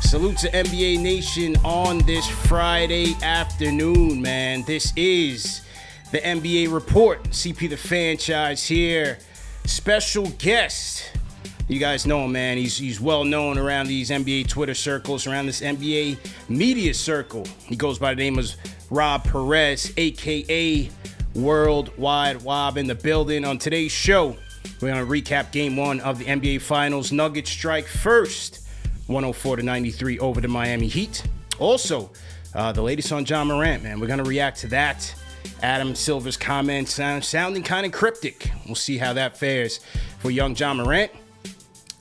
Salute to NBA Nation on this Friday afternoon, man. This is the NBA Report. CP the Franchise here. Special guest. You guys know him, man. He's well known around these NBA Twitter circles, around this NBA media circle. He goes by the name of Rob Perez, a.k.a. Worldwide Wob, in the building. On today's show, we're going to recap Game 1 of the NBA Finals. Nuggets strike first, 104-93 over the Miami Heat. Also, the latest on Ja Morant, man. We're going to react to that. Adam Silver's comments sounding kind of cryptic. We'll see how that fares for young Ja Morant.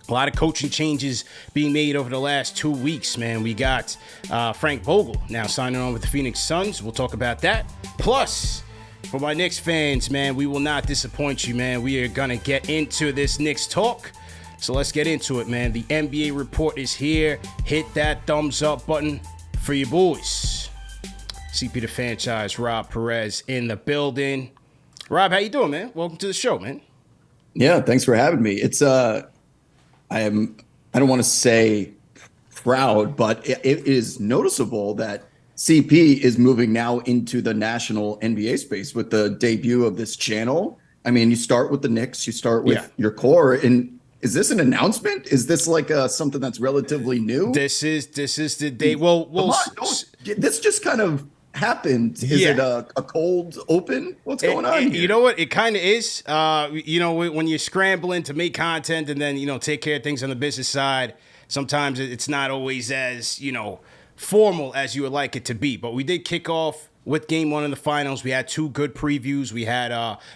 A lot of coaching changes being made over the last 2 weeks, man. We got Frank Vogel now signing on with the Phoenix Suns. We'll talk about that. Plus, for my Knicks fans, man, we will not disappoint you, man. We are going to get into this Knicks talk. So let's get into it, man. The NBA Report is here. Hit that thumbs up button for your boys. CP the Franchise, Rob Perez in the building. Rob, how you doing, man? Welcome to the show, man. Yeah, thanks for having me. It's I don't want to say proud, but it is noticeable that CP is moving now into the national NBA space with the debut of this channel. I mean, you start with the Knicks, you start with your core, and is this an announcement? Is this like something that's relatively new? This is the day. Well, this just kind of happened. Is it a cold open? What's going on here? You know what? It kind of is. When you're scrambling to make content and then, take care of things on the business side, sometimes it's not always as, formal as you would like it to be. But we did kick off with Game 1 of the Finals. We had two good previews. We had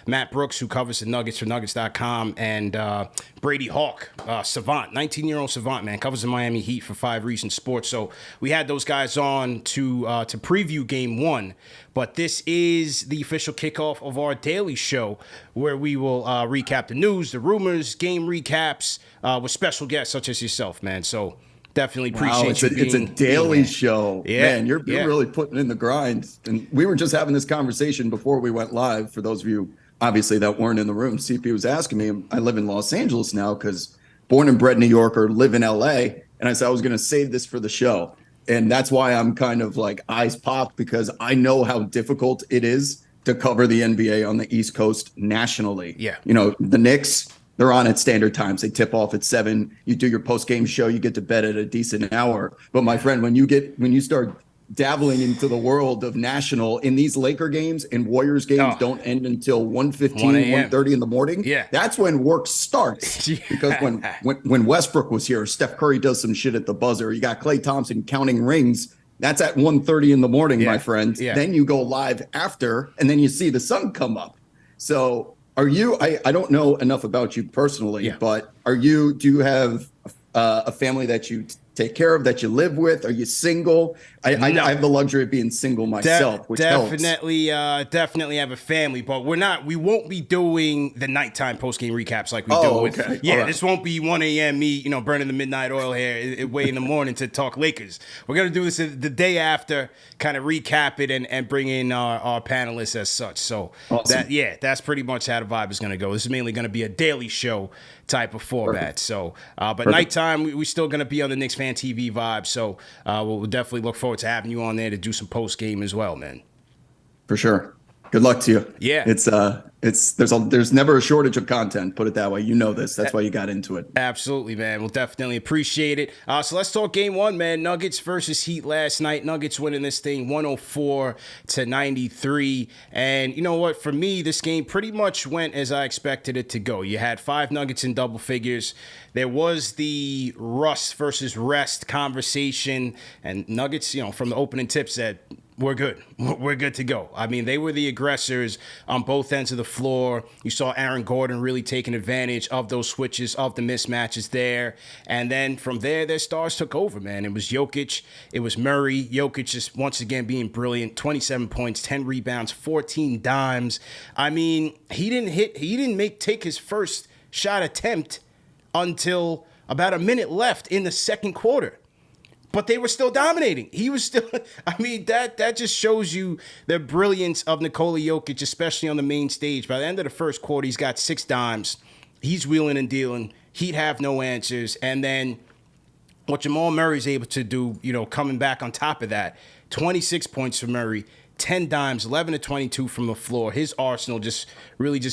Matt Brooks, who covers the Nuggets for Nuggets.com, and Brady Hawk, savant, 19-year-old savant, man, covers the Miami Heat for 5 Reasons Sports. So we had those guys on to preview Game 1. But this is the official kickoff of our daily show, where we will recap the news, the rumors, game recaps with special guests such as yourself, man. So definitely appreciate you being. It's a daily show. Yeah, man, you're really putting in the grind. And we were just having this conversation before we went live. For those of you, obviously, that weren't in the room, CP was asking me, I live in Los Angeles now because born and bred New Yorker, live in LA. And I said I was going to save this for the show. And that's why I'm kind of like eyes popped, because I know how difficult it is to cover the NBA on the East Coast nationally. Yeah. The Knicks, they're on at standard times. They tip off at 7. You do your post-game show. You get to bed at a decent hour. But my friend, when you start dabbling into the world of national, in these Laker games and Warriors games don't end until 1:15, 1:30 in the morning. Yeah. That's when work starts. Because when Westbrook was here, Steph Curry does some shit at the buzzer. You got Klay Thompson counting rings. That's at 1:30 in the morning, my friend. Yeah. Then you go live after, and then you see the sun come up. So are you, I don't know enough about you personally, but do you have a family that you take care of, that you live with? Are you single? I have the luxury of being single myself, which definitely have a family, but we won't be doing the nighttime post-game recaps like we do with. Okay. Yeah, this won't be 1 a.m. me, burning the midnight oil here way in the morning to talk Lakers. We're going to do this the day after, kind of recap it and bring in our panelists as such. So awesome. That's pretty much how the vibe is going to go. This is mainly going to be a daily show type of format. Perfect. So, but nighttime, we're still going to be on the KnicksFanTV vibe. So we'll definitely look forward to having you on there to do some post game as well, man. For sure. Good luck to you. Yeah. There's never a shortage of content, put it that way. You know this. That's why you got into it. Absolutely, man. We'll definitely appreciate it. So let's talk Game 1, man. Nuggets versus Heat last night. Nuggets winning this thing 104-93. And you know what? For me, this game pretty much went as I expected it to go. You had 5 Nuggets in double figures. There was the rust versus rest conversation, and Nuggets, from the opening tip said, we're good. We're good to go. I mean, they were the aggressors on both ends of the floor. You saw Aaron Gordon really taking advantage of those switches, of the mismatches there. And then from there, their stars took over, man. It was Jokic. It was Murray. Jokic just once again being brilliant. 27 points, 10 rebounds, 14 dimes. I mean, he didn't take his first shot attempt until about a minute left in the second quarter. But they were still dominating. He was still, that just shows you the brilliance of Nikola Jokic, especially on the main stage. By the end of the first quarter, he's got 6 dimes. He's wheeling and dealing. He'd have no answers. And then what Jamal Murray's able to do, coming back on top of that, 26 points for Murray, 10 dimes, 11 to 22 from the floor. His arsenal just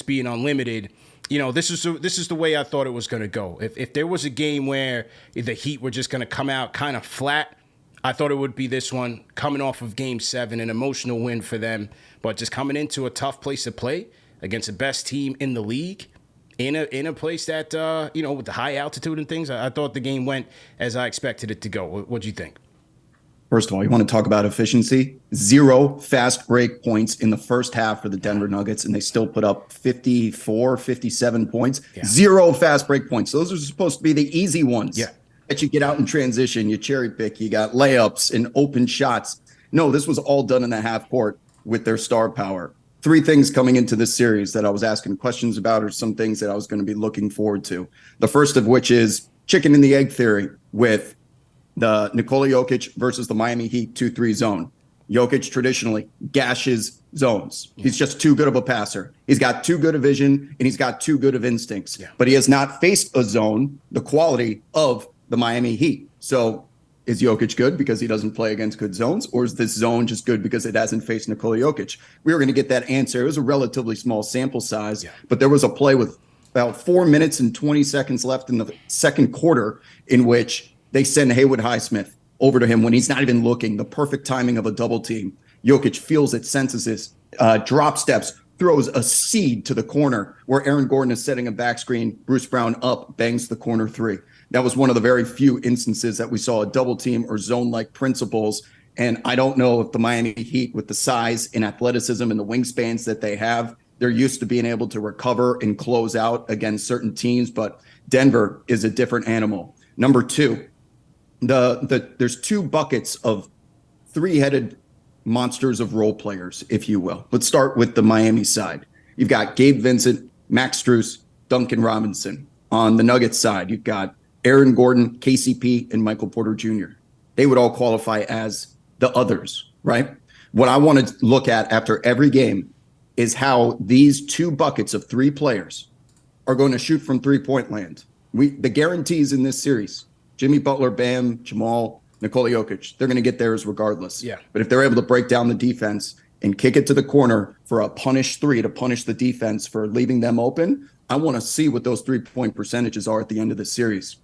being unlimited. This is the way I thought it was going to go. If there was a game where the Heat were just going to come out kind of flat, I thought it would be this one, coming off of Game 7, an emotional win for them, but just coming into a tough place to play against the best team in the league. In a place that, with the high altitude and things, I thought the game went as I expected it to go. What do you think? First of all, you want to talk about efficiency? 0 fast break points in the first half for the Denver Nuggets, and they still put up 54, 57 points. Yeah. 0 fast break points. Those are supposed to be the easy ones. Yeah. That you get out in transition, you cherry pick, you got layups and open shots. No, this was all done in the half court with their star power. 3 things coming into this series that I was asking questions about, or some things that I was going to be looking forward to. The first of which is chicken and the egg theory with the Nikola Jokic versus the Miami Heat 2-3 zone. Jokic traditionally gashes zones. He's just too good of a passer. He's got too good a vision, and he's got too good of instincts. Yeah. But he has not faced a zone the quality of the Miami Heat. So is Jokic good because he doesn't play against good zones, or is this zone just good because it hasn't faced Nikola Jokic? We were going to get that answer. It was a relatively small sample size, but there was a play with about 4 minutes and 20 seconds left in the second quarter in which they send Haywood Highsmith over to him when he's not even looking. The perfect timing of a double team. Jokic feels it, senses it, drop steps, throws a seed to the corner where Aaron Gordon is setting a back screen. Bruce Brown up, bangs the corner 3. That was one of the very few instances that we saw a double team or zone-like principles. And I don't know if the Miami Heat, with the size and athleticism and the wingspans that they have, they're used to being able to recover and close out against certain teams. But Denver is a different animal. Number 2, there's 2 buckets of 3-headed monsters of role players, if you will. Let's start with the Miami side. You've got Gabe Vincent, Max Strus, Duncan Robinson. On the Nuggets side, you've got Aaron Gordon, KCP, and Michael Porter Jr. They would all qualify as the others, right? What I want to look at after every game is how these 2 buckets of 3 players are going to shoot from three-point land. The guarantees in this series, Jimmy Butler, Bam, Jamal, Nikola Jokic, they're going to get theirs regardless. Yeah. But if they're able to break down the defense and kick it to the corner for a punish 3 to punish the defense for leaving them open, I want to see what those 3-point percentages are at the end of the series.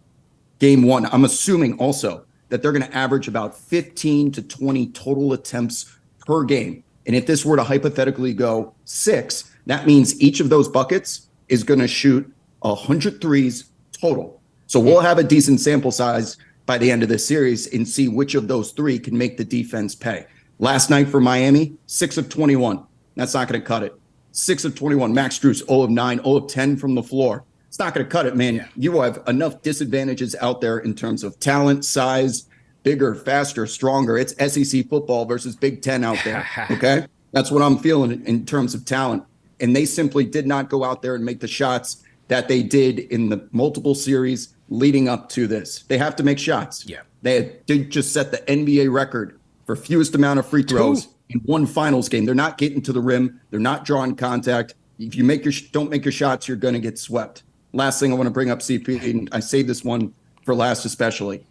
Game 1, I'm assuming also that they're going to average about 15 to 20 total attempts per game. And if this were to hypothetically go 6, that means each of those buckets is going to shoot 100 threes total. So we'll have a decent sample size by the end of this series and see which of those 3 can make the defense pay. Last night for Miami, 6 of 21. That's not going to cut it. 6 of 21. Max Strus, 0 of 9, 0 of 10 from the floor. It's not going to cut it, man. Yeah. You have enough disadvantages out there in terms of talent, size, bigger, faster, stronger. It's SEC football versus Big Ten out there, okay? That's what I'm feeling in terms of talent. And they simply did not go out there and make the shots that they did in the multiple series leading up to this. They have to make shots. Yeah. They did just set the NBA record for fewest amount of free throws in one finals game. They're not getting to the rim. They're not drawing contact. If you don't make your shots, you're going to get swept. Last thing I want to bring up, CP, and I saved this one for last especially.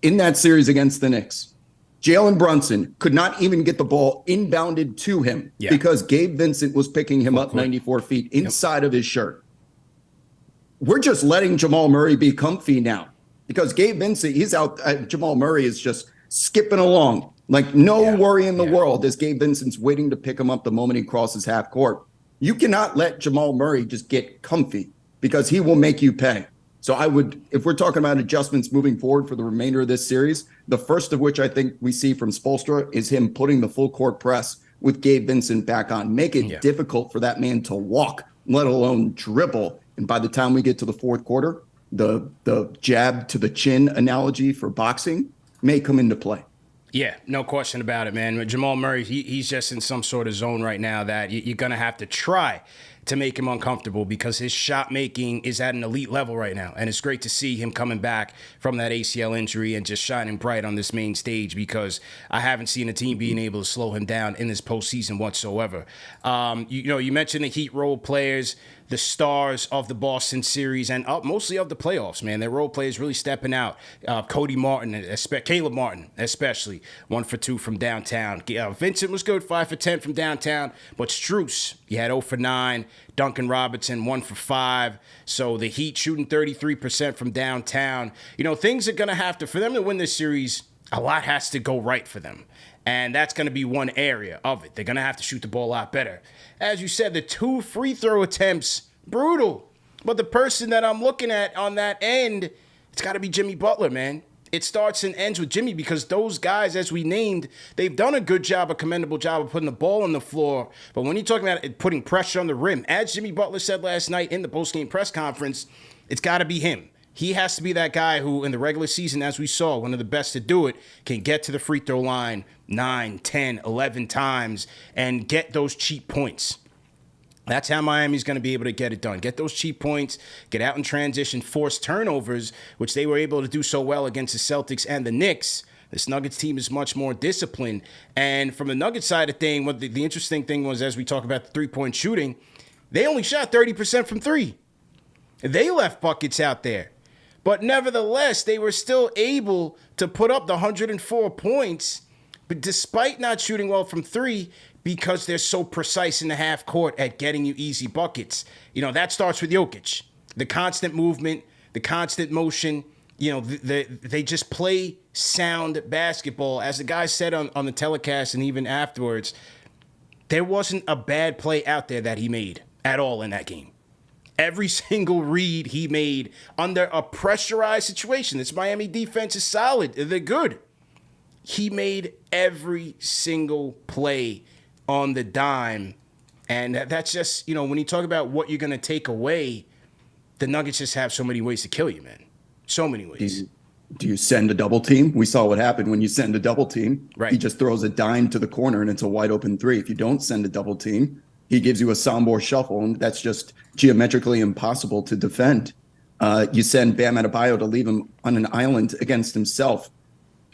In that series against the Knicks, Jalen Brunson could not even get the ball inbounded to him because Gabe Vincent was picking him up 94 feet inside of his shirt. We're just letting Jamal Murray be comfy now because Gabe Vincent, he's out. Jamal Murray is just skipping along. Like no worry in the world as Gabe Vincent's waiting to pick him up the moment he crosses half court. You cannot let Jamal Murray just get comfy because he will make you pay. So I would, if we're talking about adjustments moving forward for the remainder of this series, the first of which I think we see from Spoelstra is him putting the full court press with Gabe Vincent back on. Make it difficult for that man to walk, let alone dribble. And by the time we get to the fourth quarter, the jab to the chin analogy for boxing may come into play. Yeah, no question about it, man. Jamal Murray, he's just in some sort of zone right now that you're going to have to try to make him uncomfortable because his shot making is at an elite level right now. And it's great to see him coming back from that ACL injury and just shining bright on this main stage because I haven't seen a team being able to slow him down in this postseason whatsoever. You mentioned the Heat role players, the stars of the Boston series, and mostly of the playoffs, man. Their role players really stepping out. Cody Martin, Caleb Martin, especially, 1 for 2 from downtown. Vincent was good, 5 for 10 from downtown, but Strus, you had 0 for 9. Duncan Robinson, 1 for 5. So the Heat shooting 33% from downtown. Things are going to have to, for them to win this series, a lot has to go right for them. And that's going to be one area of it. They're going to have to shoot the ball a lot better. As you said, the 2 free throw attempts, brutal. But the person that I'm looking at on that end, it's got to be Jimmy Butler, man. It starts and ends with Jimmy because those guys, as we named, they've done a good job, a commendable job of putting the ball on the floor. But when you're talking about putting pressure on the rim, as Jimmy Butler said last night in the postgame press conference, it's got to be him. He has to be that guy who, in the regular season, as we saw, one of the best to do it, can get to the free throw line 9, 10, 11 times and get those cheap points. That's how Miami's going to be able to get it done. Get those cheap points, get out in transition, force turnovers, which they were able to do so well against the Celtics and the Knicks. This Nuggets team is much more disciplined. And from the Nuggets side of thing, what the interesting thing was, as we talk about the three-point shooting, they only shot 30% from 3. They left buckets out there. But nevertheless, they were still able to put up the 104 points, but despite not shooting well from 3, because they're so precise in the half court at getting you easy buckets. That starts with Jokic. The constant movement, the constant motion, they just play sound basketball. As the guy said on the telecast and even afterwards, there wasn't a bad play out there that he made at all in that game. Every single read he made under a pressurized situation. This Miami defense is solid. They're good. He made every single play on the dime. And that's just, when you talk about what you're going to take away, the Nuggets just have so many ways to kill you, man. So many ways. Do you send a double team? We saw what happened when you send a double team. Right. He just throws a dime to the corner and it's a wide open 3. If you don't send a double team, he gives you a Sombor shuffle, and that's just geometrically impossible to defend. You send Bam Adebayo to leave him on an island against himself.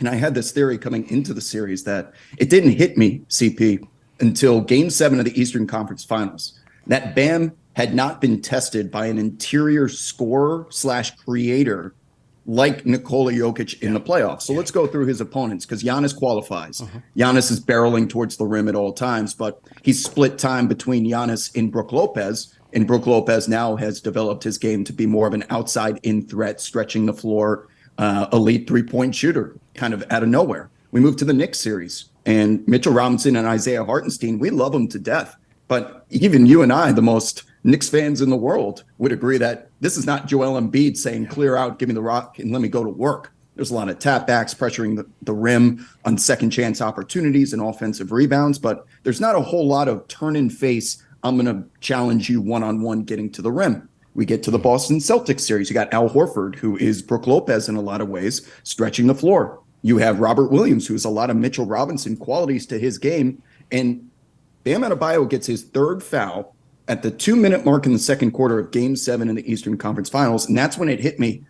And I had this theory coming into the series that it didn't hit me, CP, until Game 7 of the Eastern Conference Finals, that Bam had not been tested by an interior scorer/creator like Nikola Jokic in the playoffs. So let's go through his opponents, because Giannis qualifies. Giannis is barreling towards the rim at all times, but he's split time between Giannis and Brook Lopez. And Brook Lopez now has developed his game to be more of an outside-in threat, stretching the floor, elite three-point shooter, kind of out of nowhere. We move to the Knicks series, and Mitchell Robinson and Isaiah Hartenstein, we love them to death. But even you and I, the most Knicks fans in the world, would agree that this is not Joel Embiid saying, clear out, give me the rock, and let me go to work. There's a lot of tapbacks, pressuring the rim on second chance opportunities and offensive rebounds, but there's not a whole lot of turn and face, I'm going to challenge you one-on-one getting to the rim. We get to the Boston Celtics series. You got Al Horford, who is Brook Lopez in a lot of ways, stretching the floor. You have Robert Williams, who has a lot of Mitchell Robinson qualities to his game. And Bam Adebayo gets his 3rd foul at the 2-minute mark in the second quarter of Game 7 in the Eastern Conference Finals. And that's when it hit me.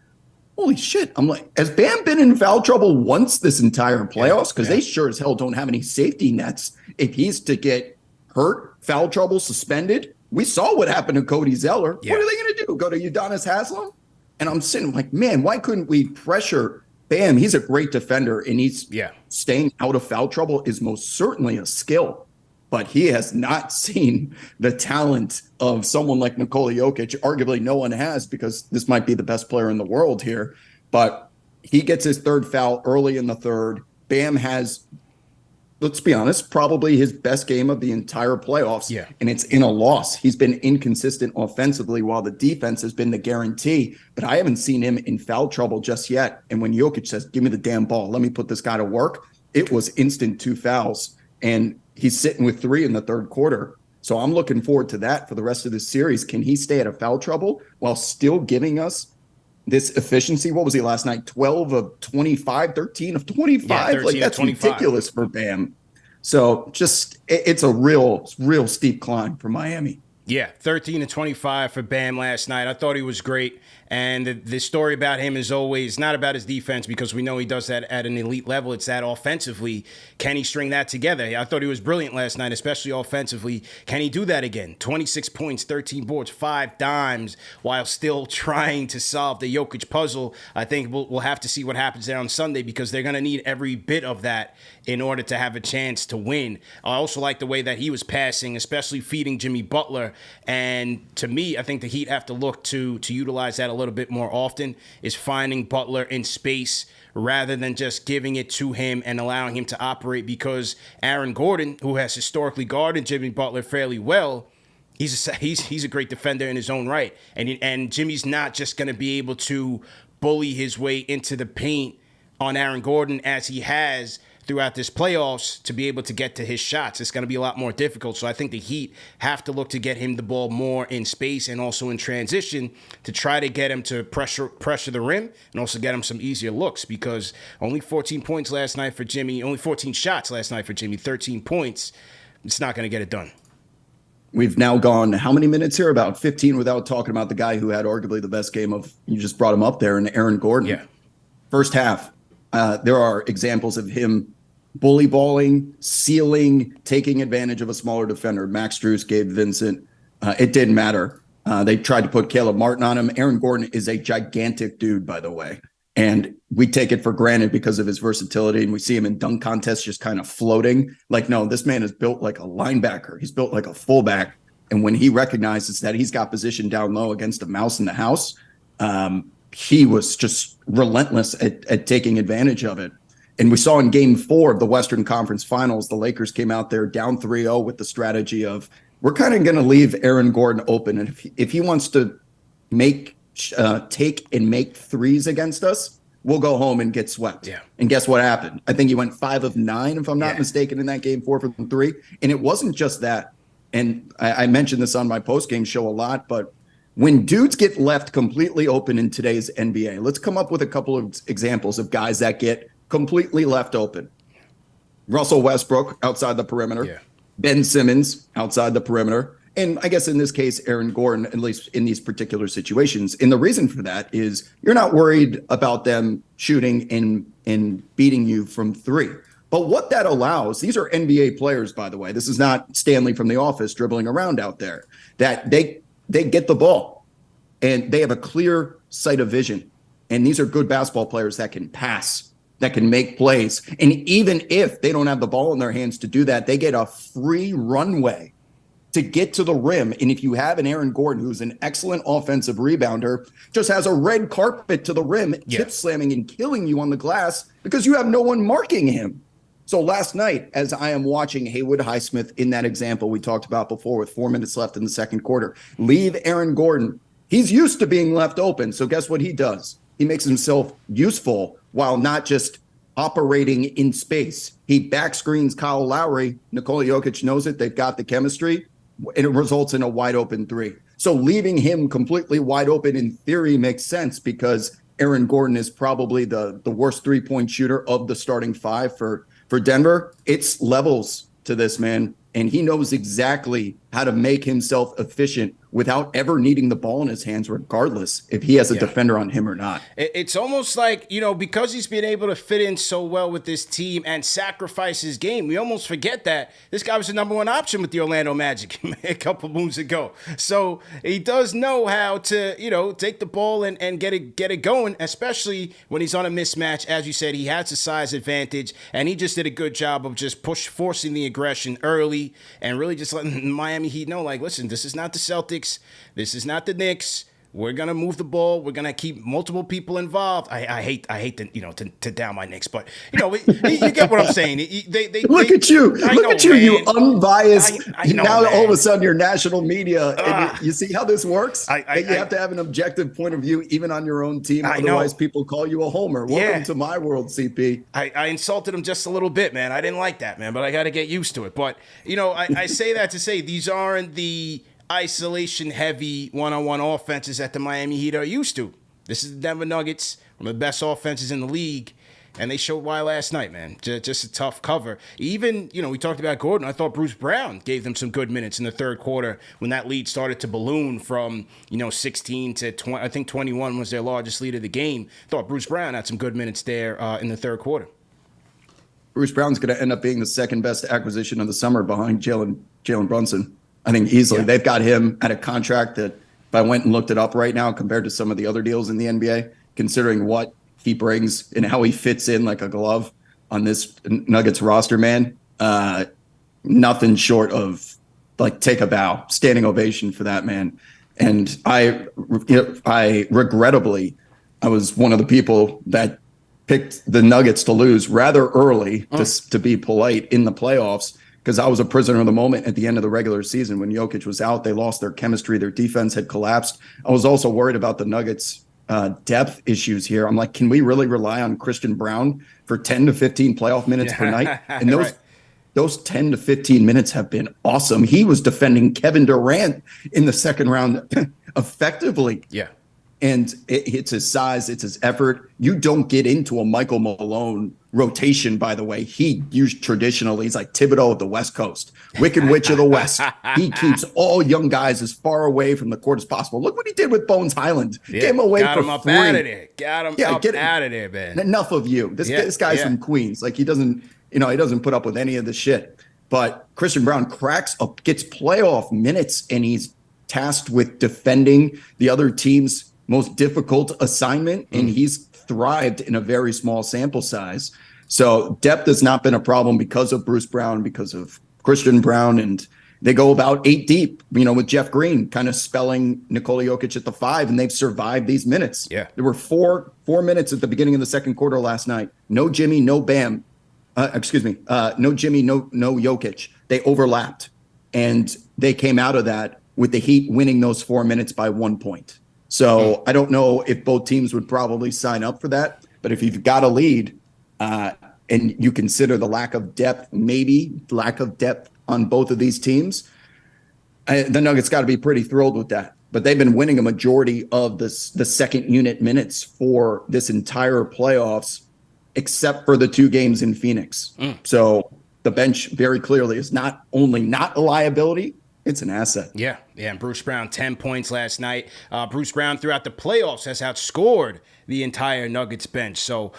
Holy shit. I'm like, has Bam been in foul trouble once this entire playoffs? Because they sure as hell don't have any safety nets. If he's to get hurt, foul trouble, suspended. We saw what happened to Cody Zeller. What are they going to do? Go to Udonis Haslem? And I'm sitting like, man, why couldn't we pressure Bam? He's a great defender, and he's staying out of foul trouble is most certainly a skill. But he has not seen the talent of someone like Nikola Jokic. Arguably no one has, because this might be the best player in the world here. But he gets his 3rd foul early in the 3rd. Bam has, let's be honest, probably his best game of the entire playoffs. And it's in a loss. He's been inconsistent offensively while the defense has been the guarantee. But I haven't seen him in foul trouble just yet. And when Jokic says, give me the damn ball, let me put this guy to work, it was instant 2 fouls. And he's sitting with 3 in the 3rd quarter. So I'm looking forward to that for the rest of this series. Can he stay out of foul trouble while still giving us this efficiency? What was he last night? 12 of 25, 13 of 25. Like, that's ridiculous for Bam. So just, it's a real steep climb for Miami. Yeah, 13 and 25 for Bam last night. I thought he was great. And the story about him is always not about his defense, because we know he does that at an elite level. It's that offensively, can he string that together? I thought he was brilliant last night, especially offensively. Can he do that again? 26 points, 13 boards, 5 dimes, while still trying to solve the Jokic puzzle. I think we'll have to see what happens there on Sunday, because they're going to need every bit of that in order to have a chance to win. I also like the way that he was passing, especially feeding Jimmy Butler. And to me, I think the Heat have to look to utilize that a little bit more often, is finding Butler in space rather than just giving it to him and allowing him to operate, because Aaron Gordon, who has historically guarded Jimmy Butler fairly well, he's a great defender in his own right. And Jimmy's not just going to be able to bully his way into the paint on Aaron Gordon as he has throughout this playoffs to be able to get to his shots. It's going to be a lot more difficult. So I think the Heat have to look to get him the ball more in space and also in transition to try to get him to pressure the rim and also get him some easier looks, because only 14 points last night for Jimmy, only 14 shots last night for Jimmy, 13 points. It's not going to get it done. We've now gone how many minutes here? About 15 without talking about the guy who had arguably the best game of, you just brought him up there, and Aaron Gordon. Yeah. First half, there are examples of him bully balling, sealing, taking advantage of a smaller defender. Max Strus, Gabe Vincent. It didn't matter. They tried to put Caleb Martin on him. Aaron Gordon is a gigantic dude, by the way. And we take it for granted because of his versatility. And we see him in dunk contests just kind of floating. Like, no, this man is built like a linebacker. He's built like a fullback. And when he recognizes that he's got position down low against a mouse in the house, he was just relentless at taking advantage of it. And we saw in Game 4 of the Western Conference Finals, the Lakers came out there down 3-0 with the strategy of, we're kind of going to leave Aaron Gordon open. And if he wants to take and make threes against us, we'll go home and get swept. Yeah. And guess what happened? I think he went 5 of 9, if I'm not mistaken, in that Game 4 from 3. And it wasn't just that. And I mentioned this on my post-game show a lot, but when dudes get left completely open in today's NBA, let's come up with a couple of examples of guys that get completely left open. Russell Westbrook outside the perimeter. Yeah. Ben Simmons outside the perimeter. And I guess in this case, Aaron Gordon, at least in these particular situations. And the reason for that is you're not worried about them shooting and beating you from 3. But what that allows, these are NBA players, by the way. This is not Stanley from The Office dribbling around out there. That they get the ball and they have a clear sight of vision. And these are good basketball players that can pass, that can make plays. And even if they don't have the ball in their hands to do that, they get a free runway to get to the rim. And if you have an Aaron Gordon, who's an excellent offensive rebounder, just has a red carpet to the rim, tip slamming and killing you on the glass because you have no one marking him. So last night, as I am watching Haywood Highsmith in that example we talked about before with 4 minutes left in the second quarter, leave Aaron Gordon. He's used to being left open. So guess what he does? He makes himself useful while not just operating in space. He back screens Kyle Lowry. Nikola Jokic knows it. They've got the chemistry, and it results in a wide open 3. So leaving him completely wide open in theory makes sense, because Aaron Gordon is probably the worst 3-point shooter of the starting 5 for Denver. It's levels to this, man. And he knows exactly how to make himself efficient without ever needing the ball in his hands, regardless if he has a defender on him or not. It's almost like, because he's been able to fit in so well with this team and sacrifice his game, we almost forget that this guy was the number 1 option with the Orlando Magic a couple moons ago. So he does know how to, take the ball and get it going, especially when he's on a mismatch. As you said, he has a size advantage, and he just did a good job of just forcing the aggression early and really just letting Miami Heat know, like, listen, this is not the Celtics. This is not the Knicks. We're gonna move the ball. We're gonna keep multiple people involved. I hate to down my Knicks, but you get what I'm saying. Look at you, you unbiased. Now all of a sudden you're national media, and you see how this works. You have to have an objective point of view, even on your own team. Otherwise, people call you a homer. Welcome to my world, CP. I insulted him just a little bit, man. I didn't like that, man, but I got to get used to it. But I say that to say these aren't the isolation-heavy one-on-one offenses that the Miami Heat are used to. This is the Denver Nuggets, one of the best offenses in the league. And they showed why last night, man. Just a tough cover. Even, we talked about Gordon. I thought Bruce Brown gave them some good minutes in the third quarter when that lead started to balloon from, 16 to 20. I think 21 was their largest lead of the game. Thought Bruce Brown had some good minutes there in the third quarter. Bruce Brown's going to end up being the second best acquisition of the summer behind Jalen Brunson. I think easily. Yeah. They've got him at a contract that, if I went and looked it up right now, compared to some of the other deals in the NBA, considering what he brings and how he fits in like a glove on this Nuggets roster, man, nothing short of like take a bow, standing ovation for that man. And I regrettably, I was one of the people that picked the Nuggets to lose rather early to be polite in the playoffs, because I was a prisoner of the moment at the end of the regular season when Jokic was out. They lost their chemistry. Their defense had collapsed. I was also worried about the Nuggets' depth issues here. I'm like, can we really rely on Christian Brown for 10 to 15 playoff minutes per night? And those 10 to 15 minutes have been awesome. He was defending Kevin Durant in the second round effectively. Yeah. And it's his size, it's his effort. You don't get into a Michael Malone rotation, by the way. He used traditionally, he's like Thibodeau of the West Coast, Wicked Witch of the West. He keeps all young guys as far away from the court as possible. Look what he did with Bones Highland. Yeah. Get him away Got for him up free. Out of there. Got him up out of there, man. Enough of you. This guy's from Queens. Like he doesn't put up with any of the shit. But Christian Brown cracks up, gets playoff minutes, and he's tasked with defending the other team's most difficult assignment, and he's thrived in a very small sample size. So depth has not been a problem because of Bruce Brown, because of Christian Brown, and they go about 8 deep, with Jeff Green kind of spelling Nikola Jokic at the 5, and they've survived these minutes. Yeah. There were four minutes at the beginning of the second quarter last night. No Jimmy, no Bam. No Jimmy, no Jokic. They overlapped, and they came out of that with the Heat winning those 4 minutes by 1 point. So I don't know if both teams would probably sign up for that, but if you've got a lead and you consider the lack of depth on both of these teams, the Nuggets got to be pretty thrilled with that. But they've been winning a majority of the second unit minutes for this entire playoffs, except for the 2 games in Phoenix. So the bench very clearly is not only not a liability, it's an asset. Yeah. And Bruce Brown, 10 points last night. Bruce Brown throughout the playoffs has outscored the entire Nuggets bench. So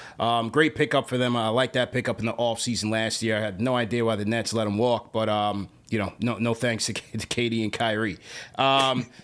great pickup for them. I like that pickup in the offseason last year. I had no idea why the Nets let him walk, but no thanks to Katie and Kyrie.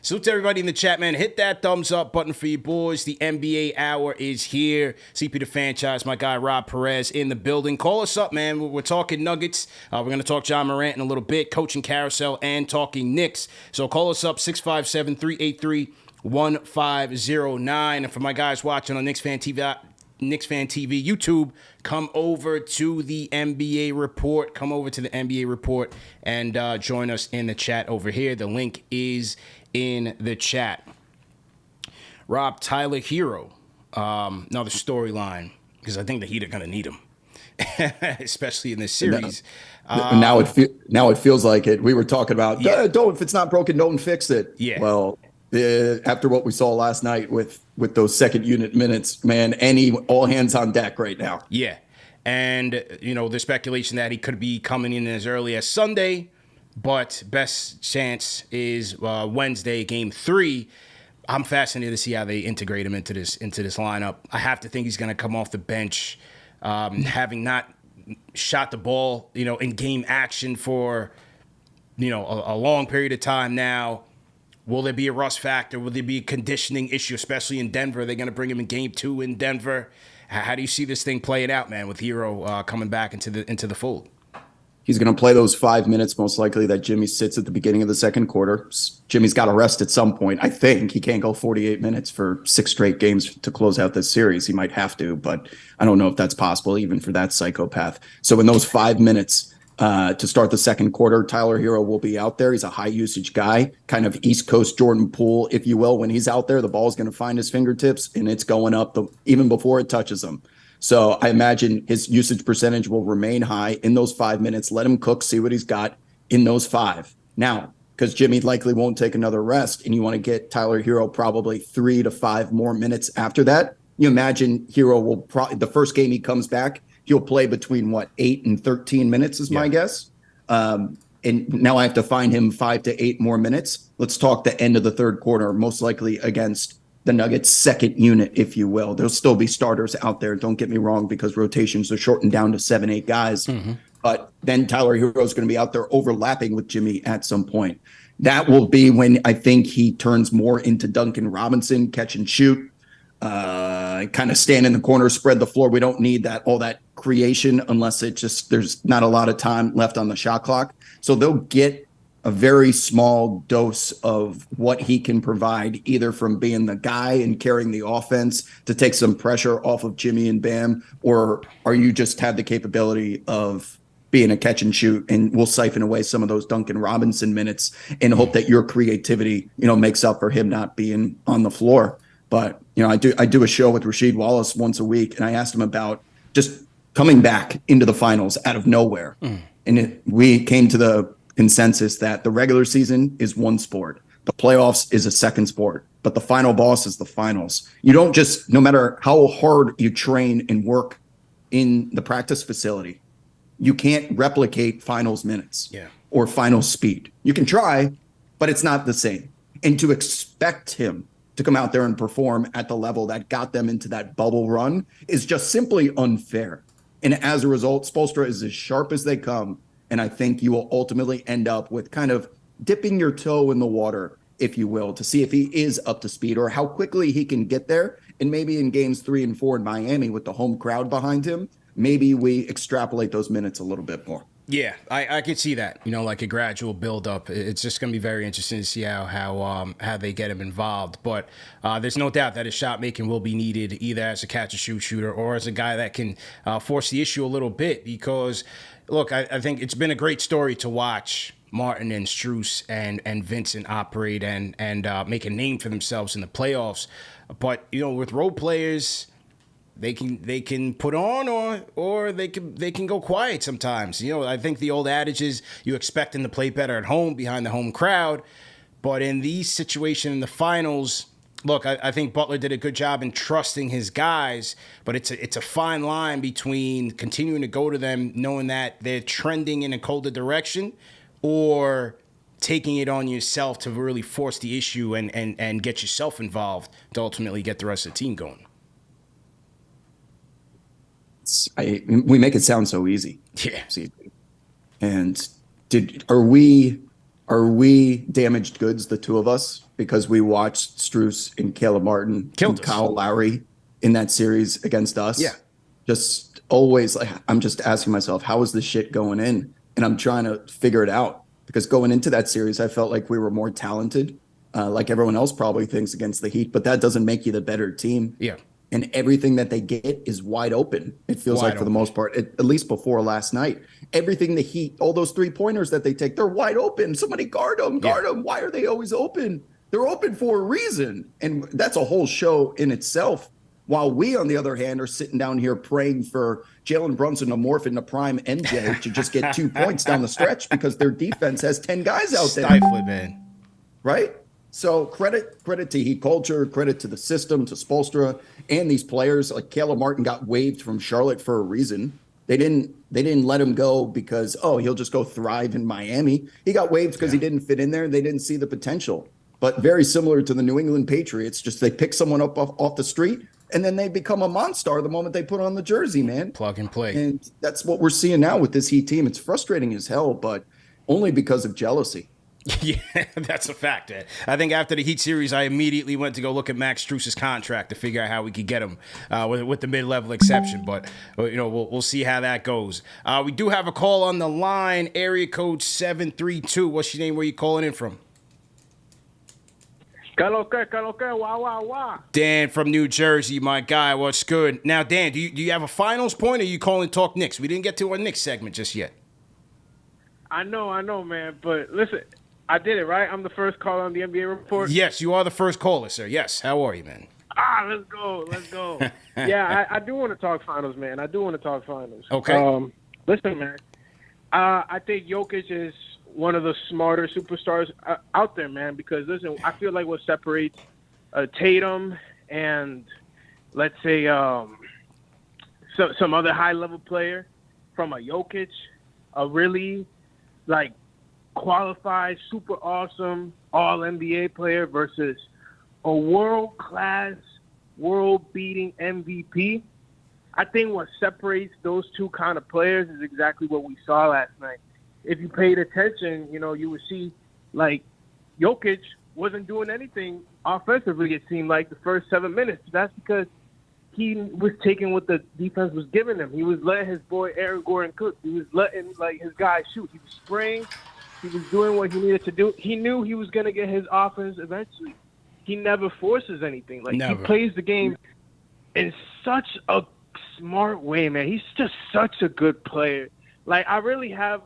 Salute to everybody in the chat, man. Hit that thumbs up button for you boys. The NBA Hour is here. CP the Franchise, my guy Rob Perez in the building. Call us up, man. We're talking Nuggets. We're going to talk John Morant in a little bit, coaching carousel, and talking Knicks. So call us up, 657-383-1509. And for my guys watching on KnicksFanTV YouTube, come over to the NBA Report. Come over to the NBA Report and join us in the chat over here. The link is in the chat. Rob, Tyler Herro, another storyline, because I think the Heat are going to need him, especially in this series. Now it feels like it. We were talking about, don't, if it's not broken, don't fix it. Yeah. Well, after what we saw last night with those second unit minutes, man, all hands on deck right now. Yeah. And, the speculation that he could be coming in as early as Sunday, but best chance is Wednesday, game 3. I'm fascinated to see how they integrate him into this lineup. I have to think he's going to come off the bench, having not shot the ball, in game action for, a long period of time now. Will there be a rust factor? Will there be a conditioning issue, especially in Denver? Are they going to bring him in game 2 in Denver? How do you see this thing playing out, man, with Herro coming back into the fold? He's going to play those 5 minutes, most likely, that Jimmy sits at the beginning of the second quarter. Jimmy's got to rest at some point. I think he can't go 48 minutes for 6 straight games to close out this series. He might have to, but I don't know if that's possible, even for that psychopath. So in those 5 minutes to start the second quarter, Tyler Herro will be out there. He's a high-usage guy, kind of East Coast Jordan Poole, if you will. When he's out there, the ball is going to find his fingertips, and it's going up even before it touches him. So I imagine his usage percentage will remain high in those 5 minutes. Let him cook, see what he's got in those 5. Now, because Jimmy likely won't take another rest, and you want to get Tyler Herro probably 3 to 5 more minutes after that, You imagine Hero will probably, the first game he comes back, he'll play between 8 and 13 minutes is my guess. And now I have to find him 5 to 8 more minutes. Let's talk the end of the third quarter, most likely against the Nuggets' second unit, if you will. There'll still be starters out there. Don't get me wrong, because rotations are shortened down to 7, 8 guys. But then Tyler Hero is going to be out there overlapping with Jimmy at some point. That will be when I think he turns more into Duncan Robinson, catch and shoot, kind of stand in the corner, spread the floor. We don't need all that creation unless there's not a lot of time left on the shot clock. So they'll get a very small dose of what he can provide, either from being the guy and carrying the offense to take some pressure off of Jimmy and Bam, or are you just have the capability of being a catch and shoot, and we'll siphon away some of those Duncan Robinson minutes and hope that your creativity, makes up for him not being on the floor. But, I do a show with Rasheed Wallace once a week, and I asked him about just coming back into the finals out of nowhere. And we came to the consensus that the regular season is one sport. The playoffs is a second sport, but the final boss is the finals. You don't just, no matter how hard you train and work in the practice facility, you can't replicate finals minutes or final speed. You can try, but it's not the same. And to expect him to come out there and perform at the level that got them into that bubble run is just simply unfair. And as a result, Spoelstra is as sharp as they come. And I think you will ultimately end up with kind of dipping your toe in the water, if you will, to see if he is up to speed or how quickly he can get there. And maybe in games 3 and 4 in Miami with the home crowd behind him, maybe we extrapolate those minutes a little bit more. Yeah, I could see that, like a gradual build-up. It's just going to be very interesting to see how they get him involved. But there's no doubt that his shot-making will be needed either as a catch-and-shoot shooter or as a guy that can force the issue a little bit. Because, look, I think it's been a great story to watch Martin and Strus and Vincent operate and make a name for themselves in the playoffs. But, with role players, they can put on or they can go quiet sometimes. I think the old adage is you expect them to play better at home behind the home crowd. But in these situations in the finals, look, I think Butler did a good job in trusting his guys, but it's a fine line between continuing to go to them knowing that they're trending in a colder direction or taking it on yourself to really force the issue and get yourself involved to ultimately get the rest of the team going. We make it sound so easy. Yeah. And are we damaged goods, the two of us, because we watched Strus and Caleb Martin and Kyle Lowry in that series against us? Yeah. Just always I'm just asking myself, how is this shit going in? And I'm trying to figure it out, because going into that series, I felt like we were more talented, like everyone else probably thinks against the Heat, but that doesn't make you the better team. Yeah. And everything that they get is wide open. It feels like for the most part, at least before last night, everything the Heat, all those 3-pointers that they take, they're wide open. Somebody guard them. Why are they always open? They're open for a reason. And that's a whole show in itself. While we, on the other hand, are sitting down here praying for Jalen Brunson to morph into prime MJ to just get 2 points down the stretch because their defense has 10 guys out there. Stifling, man. Right? So credit to Heat culture, credit to the system, to Spoelstra, and these players. Like Caleb Martin got waived from Charlotte for a reason. They didn't let him go because, he'll just go thrive in Miami. He got waived because he didn't fit in there and they didn't see the potential. But very similar to the New England Patriots, just they pick someone up off the street and then they become a monster the moment they put on the jersey, man. Plug and play. And that's what we're seeing now with this Heat team. It's frustrating as hell, but only because of jealousy. Yeah, that's a fact. I think after the Heat series, I immediately went to go look at Max Strus's contract to figure out how we could get him with the mid-level exception. But, we'll see how that goes. We do have a call on the line, area code 732. What's your name? Where you calling in from? Wah. Dan from New Jersey, my guy. What's good? Now, Dan, do you have a finals point or are you calling to talk Knicks? We didn't get to our Knicks segment just yet. I know, man. But listen, I did it, right? I'm the first caller on the NBA report. Yes, you are the first caller, sir. Yes. How are you, man? Let's go. Yeah, I do want to talk finals, man. I do want to talk finals. Okay. Listen, man. I think Jokic is one of the smarter superstars out there, man. Because listen, I feel like what separates Tatum and let's say, some other high-level player from a Jokic, a really, like, qualified, super awesome all-NBA player versus a world-class, world-beating MVP, I think what separates those two kind of players is exactly what we saw last night. If you paid attention, you would see, like, Jokic wasn't doing anything offensively, it seemed like, the first 7 minutes. That's because he was taking what the defense was giving him. He was letting his boy Aaron Gordon cook. He was letting, like, his guys shoot. He was spraying. He was doing what he needed to do. He knew he was going to get his offense eventually. He never forces anything. Like, Never. He plays the game in such a smart way, man. He's just such a good player. Like, I really have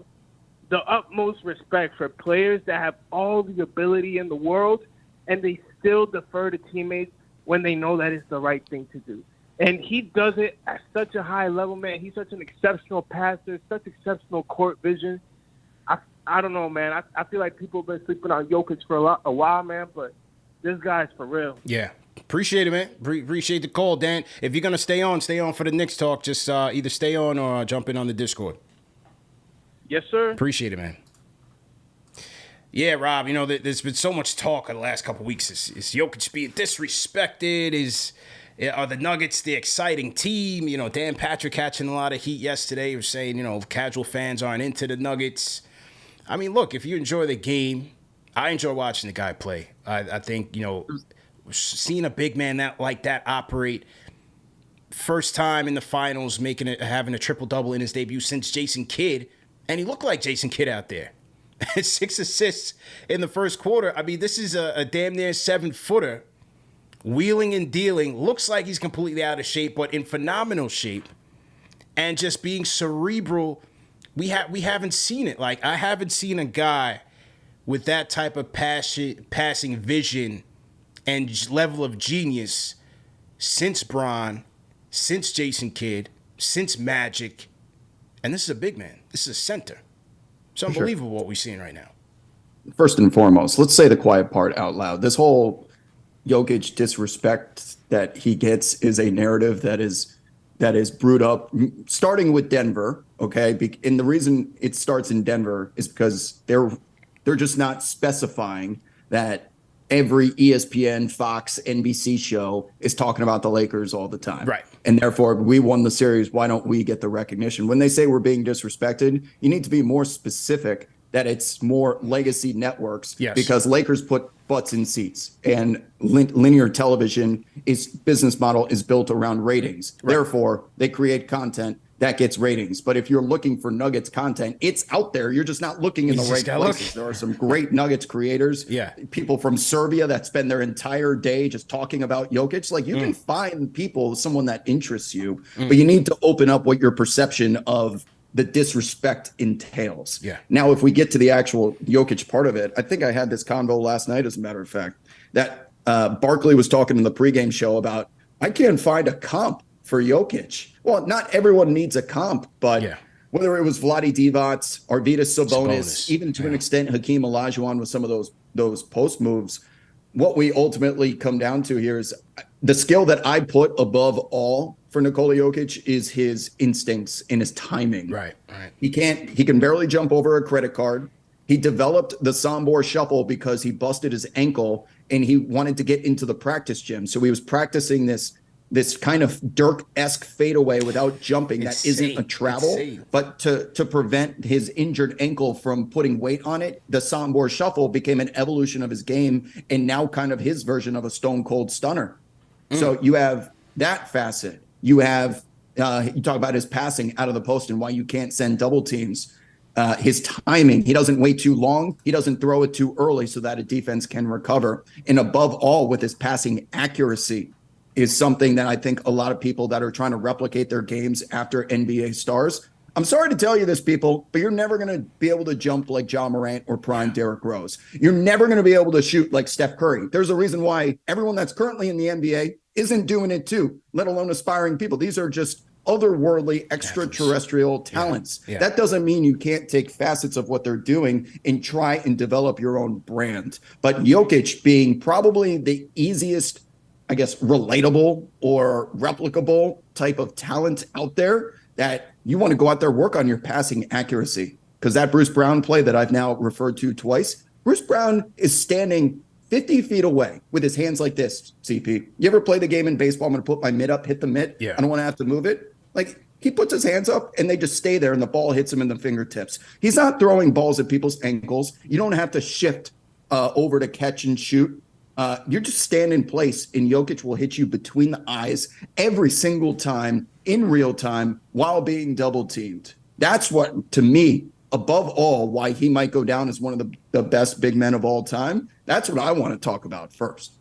the utmost respect for players that have all the ability in the world and they still defer to teammates when they know that it's the right thing to do. And he does it at such a high level, man. He's such an exceptional passer, such exceptional court vision. I don't know, man. I feel like people have been sleeping on Jokic for a while, man, but this guy's for real. Yeah. Appreciate it, man. Appreciate the call, Dan. If you're going to stay on for the Knicks talk. Just either stay on or jump in on the Discord. Yes, sir. Appreciate it, man. Yeah, Rob, there's been so much talk in the last couple of weeks. Is Jokic being disrespected? Are the Nuggets the exciting team? Dan Patrick catching a lot of heat yesterday. He was saying, casual fans aren't into the Nuggets. I mean, look, if you enjoy the game, I enjoy watching the guy play. I think, seeing a big man like that operate, first time in the finals, having a triple-double in his debut since Jason Kidd, and he looked like Jason Kidd out there. 6 assists in the first quarter. I mean, this is a damn near 7-footer, wheeling and dealing. Looks like he's completely out of shape, but in phenomenal shape, and just being cerebral. We haven't seen it. Like, I haven't seen a guy with that type of passing vision and level of genius since Bron, since Jason Kidd, since Magic. And this is a big man. This is a center. It's unbelievable what we're seeing right now. First and foremost, let's say the quiet part out loud. This whole Jokic disrespect that he gets is a narrative that is brewed up, starting with Denver, okay? And the reason it starts in Denver is because they're just not specifying that every ESPN, Fox, NBC show is talking about the Lakers all the time. Right. And therefore, we won the series. Why don't we get the recognition? When they say we're being disrespected, you need to be more specific that it's more legacy networks. Yes. Because Lakers put butts in seats, and linear television business model is built around ratings. Right. Therefore, they create content that gets ratings. But if you're looking for Nuggets content, it's out there. You're just not looking in the right places. There are some great Nuggets creators. Yeah. People from Serbia that spend their entire day just talking about Jokic. Like, you can find someone that interests you, but you need to open up what your perception of the disrespect entails. Yeah. Now, if we get to the actual Jokic part of it, I think I had this convo last night, as a matter of fact, that Barkley was talking in the pregame show about, I can't find a comp for Jokic. Well, not everyone needs a comp, but whether it was Vlade Divac, Arvydas Sabonis, even to an extent Hakeem Olajuwon with some of those post moves, what we ultimately come down to here is the skill that I put above all for Nikola Jokic is his instincts and his timing. Right. He can barely jump over a credit card. He developed the Sombor shuffle because he busted his ankle and he wanted to get into the practice gym. So he was practicing this kind of Dirk-esque fadeaway without jumping. That isn't a travel, but to prevent his injured ankle from putting weight on it, the Sombor shuffle became an evolution of his game and now kind of his version of a stone cold stunner. So you have that facet. You have, you talk about his passing out of the post and why you can't send double teams. His timing, he doesn't wait too long. He doesn't throw it too early so that a defense can recover. And above all, with his passing accuracy is something that I think a lot of people that are trying to replicate their games after NBA stars. I'm sorry to tell you this, people, but you're never going to be able to jump like John Morant or prime Derrick Rose. You're never going to be able to shoot like Steph Curry. There's a reason why everyone that's currently in the NBA isn't doing it too, let alone aspiring people. These are just otherworldly extraterrestrial talents. Yeah. That doesn't mean you can't take facets of what they're doing and try and develop your own brand. But Jokic being probably the easiest I guess, relatable or replicable type of talent out there that you want to go out there, work on your passing accuracy. Because that Bruce Brown play that I've now referred to twice, Bruce Brown is standing 50 feet away with his hands like this, CP. You ever play the game in baseball? I'm going to put my mitt up, hit the mitt. Yeah. I don't want to have to move it. Like, he puts his hands up and they just stay there and the ball hits him in the fingertips. He's not throwing balls at people's ankles. You don't have to shift over to catch and shoot. You're just stand in place and Jokic will hit you between the eyes every single time in real time while being double teamed. That's what, to me, above all, why he might go down as one of the best big men of all time. That's what I want to talk about first.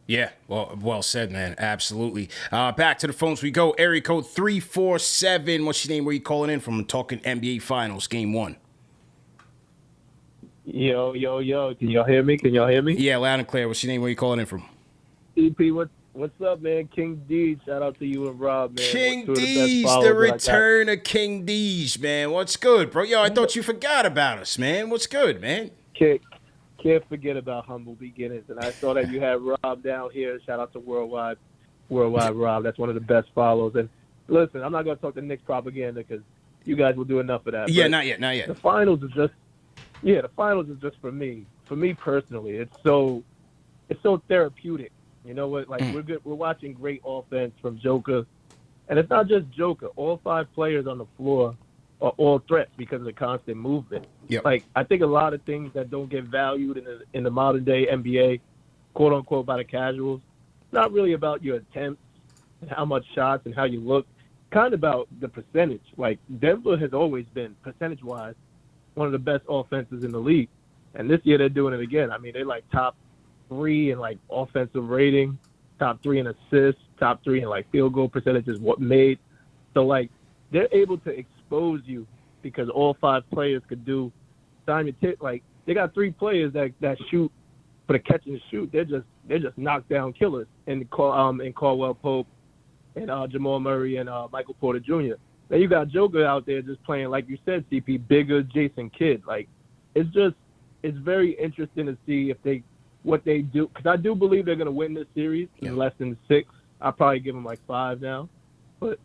Yeah, well said, man. Absolutely. Back to the phones we go. Area code 347. What's your name? Where you calling in from? Talking NBA Finals, Game 1. Yo. Can y'all hear me? Yeah, loud and clear. What's your name? Where you calling in from? EP, what's up, man? King Deez. Shout out to you and Rob, man. King Deez, the return of King Deez, man. What's good, bro? Yo, I thought you forgot about us, man. What's good, man? Can't forget about humble beginnings. And I saw that you had Rob down here. Shout out to Worldwide Rob. That's one of the best follows. And listen, I'm not going to talk the Knicks propaganda because you guys will do enough of that. Yeah, but not yet. The finals is just for me. For me personally, it's so therapeutic. You know what? Like we're watching great offense from Joker, and it's not just Joker. All 5 players on the floor are all threats because of the constant movement. Yep. Like I think a lot of things that don't get valued in the modern day NBA, quote unquote, by the casuals, it's not really about your attempts and how much shots and how you look. Kind of about the percentage. Like Denver has always been percentage wise one of the best offenses in the league, and this year they're doing it again. I mean, they're like top 3 in like offensive rating, top 3 in assists, top 3 in like field goal percentages, what made. So like they're able to expose you because all 5 players could do Simon Tip. Like they got 3 players that shoot for the catch and shoot. They're just knockdown killers in Caldwell Pope and Jamal Murray and Michael Porter Jr. Then you got Joker out there just playing, like you said, CP, bigger Jason Kidd. Like it's very interesting to see what they do, because I do believe they're going to win this series in less than 6. I'll probably give them like 5 now, but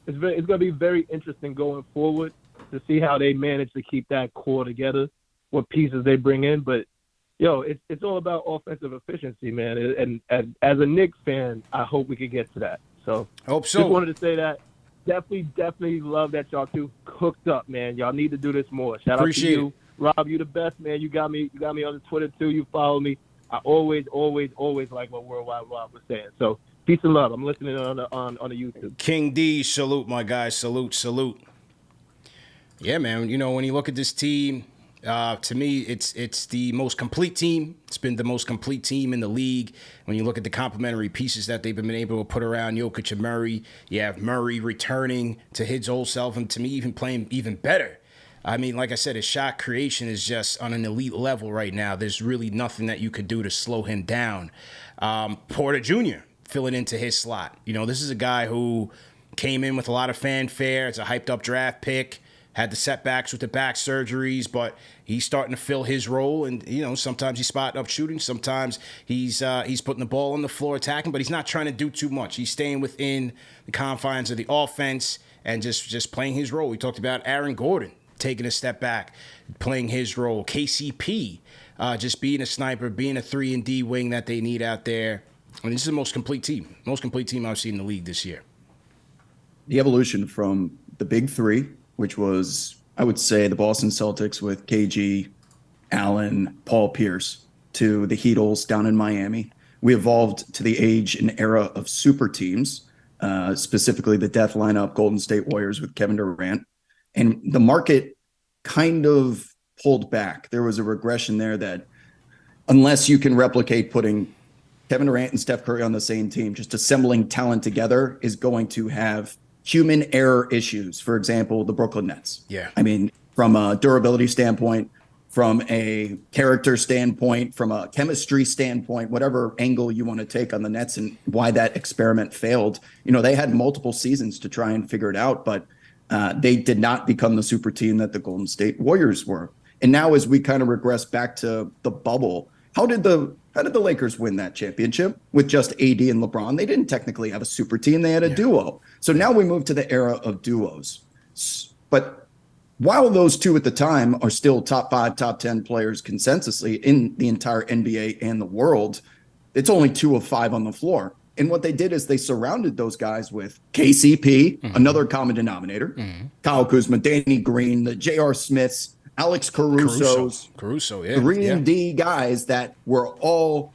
it's going to be very interesting going forward to see how they manage to keep that core together, what pieces they bring in. But it's all about offensive efficiency, man. And as a Knicks fan, I hope we could get to that. So hope so. Just wanted to say that. Definitely love that y'all two hooked up, man. Y'all need to do this more. Shout out to you, Rob. You the best, man. You got me on the Twitter too. You follow me. I always like what Worldwide Rob was saying. So peace and love. I'm listening on the YouTube. King D, salute, my guy. Salute. Yeah, man. You know, when you look at this team, to me, it's the most complete team. It's been the most complete team in the league. When you look at the complementary pieces that they've been able to put around Jokic and Murray, you have Murray returning to his old self, and to me, even playing even better. I mean, like I said, his shot creation is just on an elite level right now. There's really nothing that you could do to slow him down. Porter Jr. filling into his slot. You know, this is a guy who came in with a lot of fanfare. It's a hyped-up draft pick. Had the setbacks with the back surgeries, but he's starting to fill his role. And, you know, sometimes he's spotting up shooting. Sometimes he's putting the ball on the floor attacking, but he's not trying to do too much. He's staying within the confines of the offense and just playing his role. We talked about Aaron Gordon taking a step back, playing his role. KCP just being a sniper, being a 3-and-D wing that they need out there. I mean, this is the most complete team I've seen in the league this year. The evolution from the big 3, which was, I would say, the Boston Celtics with KG, Allen, Paul Pierce, to the Heatles down in Miami. We evolved to the age and era of super teams, specifically the death lineup, Golden State Warriors with Kevin Durant. And the market kind of pulled back. There was a regression there that unless you can replicate putting Kevin Durant and Steph Curry on the same team, just assembling talent together is going to have human error issues. For example, the Brooklyn Nets. Yeah. I mean, from a durability standpoint, from a character standpoint, from a chemistry standpoint, whatever angle you want to take on the Nets and why that experiment failed, you know, they had multiple seasons to try and figure it out, but they did not become the super team that the Golden State Warriors were. And now as we kind of regress back to the bubble, how did the Lakers win that championship with just AD and LeBron? They didn't technically have a super team. They had a duo. So now we move to the era of duos. But while those two at the time are still top 5, top 10 players consensusly in the entire NBA and the world, it's only 2 of 5 on the floor. And what they did is they surrounded those guys with KCP, another common denominator, Kyle Kuzma, Danny Green, the J.R. Smiths, Alex Caruso, 3-and-D guys that were all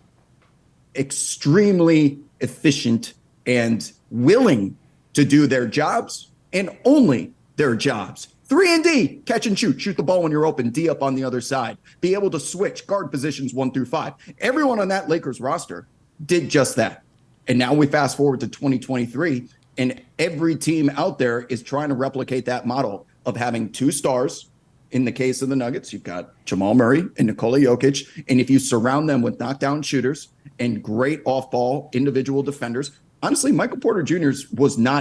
extremely efficient and willing to do their jobs and only their jobs. 3-and-D, catch and shoot the ball when you're open, D up on the other side, be able to switch guard positions 1 through 5. Everyone on that Lakers roster did just that. And now we fast forward to 2023, and every team out there is trying to replicate that model of having 2 stars. In the case of the Nuggets, you've got Jamal Murray and Nikola Jokic. And if you surround them with knockdown shooters and great off-ball individual defenders, honestly, Michael Porter Jr.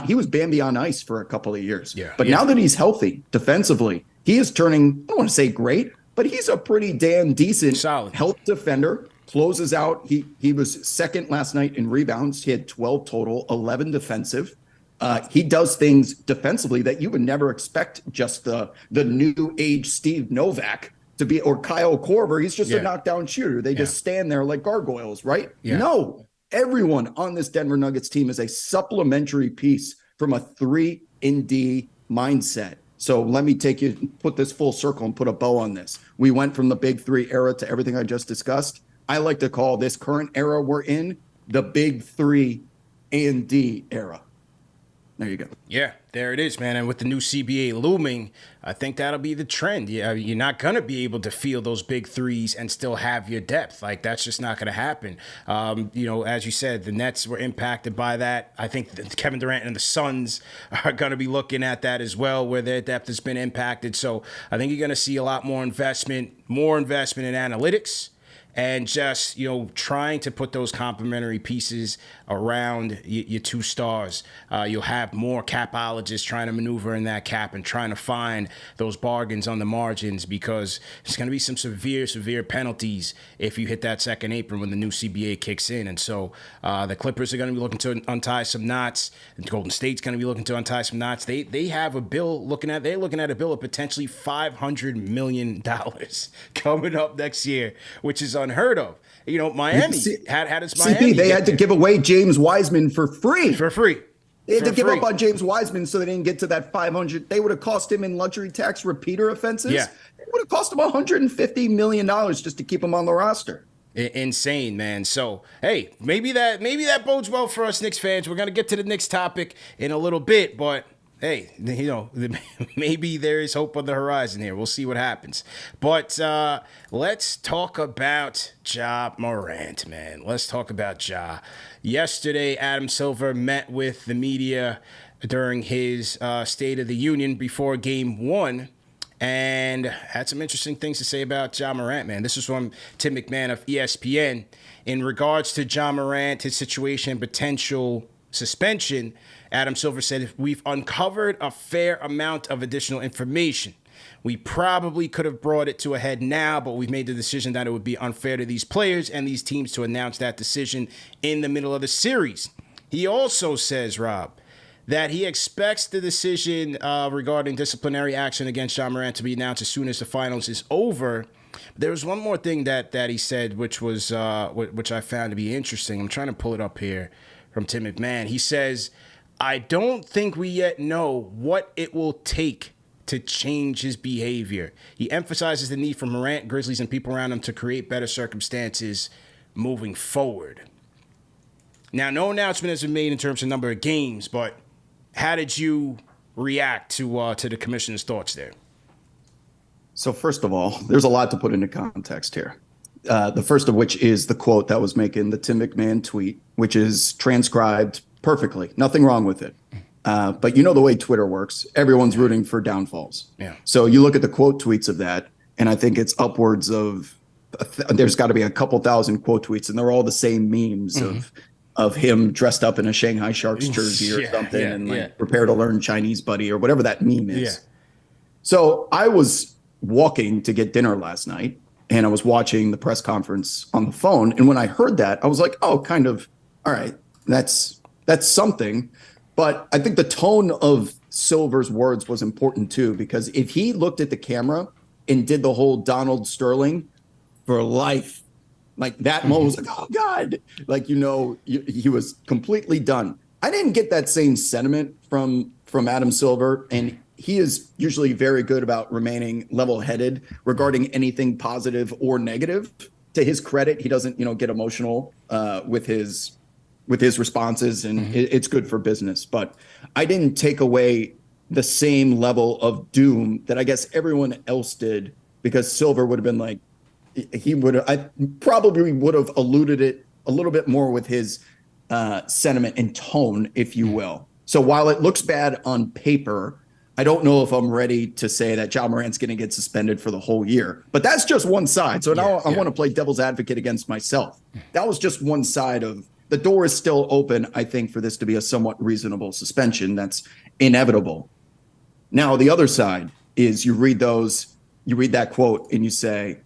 he was Bambi on ice for a couple of years. But now that he's healthy defensively, he is turning, I don't want to say great, but he's a pretty damn decent solid help defender. Closes out. He was second last night in rebounds. He had 12 total, 11 defensive. He does things defensively that you would never expect just the new age Steve Novak to be, or Kyle Korver. He's just a knockdown shooter. They just stand there like gargoyles, right? No, everyone on this Denver Nuggets team is a supplementary piece from a 3-and-D mindset. So let me put this full circle and put a bow on this. We went from the big 3 era to everything I just discussed. I like to call this current era we're in the big 3-and-D era. There you go. Yeah, there it is, man. And with the new CBA looming, I think that'll be the trend. You're not going to be able to feel those big threes and still have your depth. Like, that's just not going to happen. As you said, the Nets were impacted by that. I think that Kevin Durant and the Suns are going to be looking at that as well, where their depth has been impacted. So I think you're going to see a lot more investment in analytics. And just, trying to put those complementary pieces around your 2 stars. You'll have more capologists trying to maneuver in that cap and trying to find those bargains on the margins, because there's going to be some severe penalties if you hit that second apron when the new CBA kicks in. And so the Clippers are going to be looking to untie some knots. And Golden State's going to be looking to untie some knots. They have a bill they're looking at a bill of potentially $500 million coming up next year, which is unheard of. Miami had its Miami. They had to give away James Wiseman for free. They had to give up on James Wiseman so they didn't get to that 500. They would have cost him in luxury tax repeater offenses. Yeah. It would have cost him $150 million just to keep him on the roster. Insane, man. So, hey, maybe that bodes well for us Knicks fans. We're going to get to the Knicks topic in a little bit, but hey, maybe there is hope on the horizon here. We'll see what happens. But let's talk about Ja Morant, man. Let's talk about Ja. Yesterday, Adam Silver met with the media during his State of the Union before Game 1 and had some interesting things to say about Ja Morant, man. This is from Tim McMahon of ESPN. In regards to Ja Morant, his situation, potential suspension, Adam Silver said, "We've uncovered a fair amount of additional information. We probably could have brought it to a head now, but we've made the decision that it would be unfair to these players and these teams to announce that decision in the middle of the series." He also says, Rob, that he expects the decision regarding disciplinary action against Ja Morant to be announced as soon as the finals is over. There was one more thing that he said, which I found to be interesting. I'm trying to pull it up here from Tim McMahon. He says, "I don't think we yet know what it will take to change his behavior." He emphasizes the need for Morant, Grizzlies, and people around him to create better circumstances moving forward. Now, no announcement has been made in terms of number of games, but how did you react to the commissioner's thoughts there? So first of all, there's a lot to put into context here. The first of which is the quote that was making the Tim McMahon tweet, which is transcribed perfectly. Nothing wrong with it. But you know the way Twitter works. Everyone's rooting for downfalls. Yeah. So you look at the quote tweets of that, and I think it's upwards of, there's got to be a couple thousand quote tweets, and they're all the same memes of him dressed up in a Shanghai Sharks jersey or something and prepare to learn Chinese, buddy, or whatever that meme is. Yeah. So I was walking to get dinner last night, and I was watching the press conference on the phone. And when I heard that, I was like, oh, kind of, all right, that's something. But I think the tone of Silver's words was important too, because if he looked at the camera and did the whole Donald Sterling for life, like that moment was like, oh God, like, he was completely done. I didn't get that same sentiment from Adam Silver, and he is usually very good about remaining level-headed regarding anything positive or negative. To his credit, he doesn't, get emotional with his responses, and it's good for business. But I didn't take away the same level of doom that I guess everyone else did, because Silver would have been like, I probably would have alluded it a little bit more with his sentiment and tone, if you will. So while it looks bad on paper, I don't know if I'm ready to say that Ja Morant's going to get suspended for the whole year. But that's just one side. So now I want to play devil's advocate against myself. That was just one side of the door is still open, I think, for this to be a somewhat reasonable suspension. That's inevitable. Now, the other side is you read that quote and you say,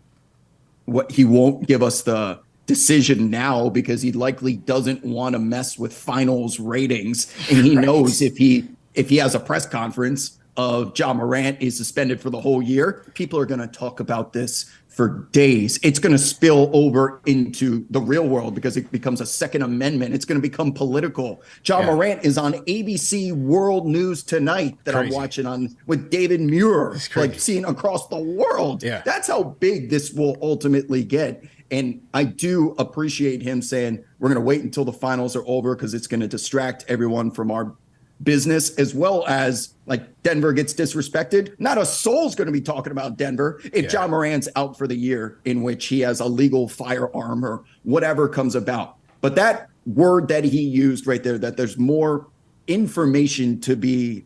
what, he won't give us the decision now because he likely doesn't want to mess with finals ratings. And he knows if he has a press conference of Ja Morant is suspended for the whole year, people are going to talk about this for days. It's going to spill over into the real world because it becomes a Second Amendment. It's going to become political. Ja Morant is on ABC World News Tonight that I'm watching on with David Muir, like seen across the world. Yeah. That's how big this will ultimately get. And I do appreciate him saying we're going to wait until the finals are over because it's going to distract everyone from our business, as well as like Denver gets disrespected. Not a soul's going to be talking about Denver if Ja Morant's out for the year, in which he has a legal firearm or whatever comes about. But that word that he used right there, that there's more information to be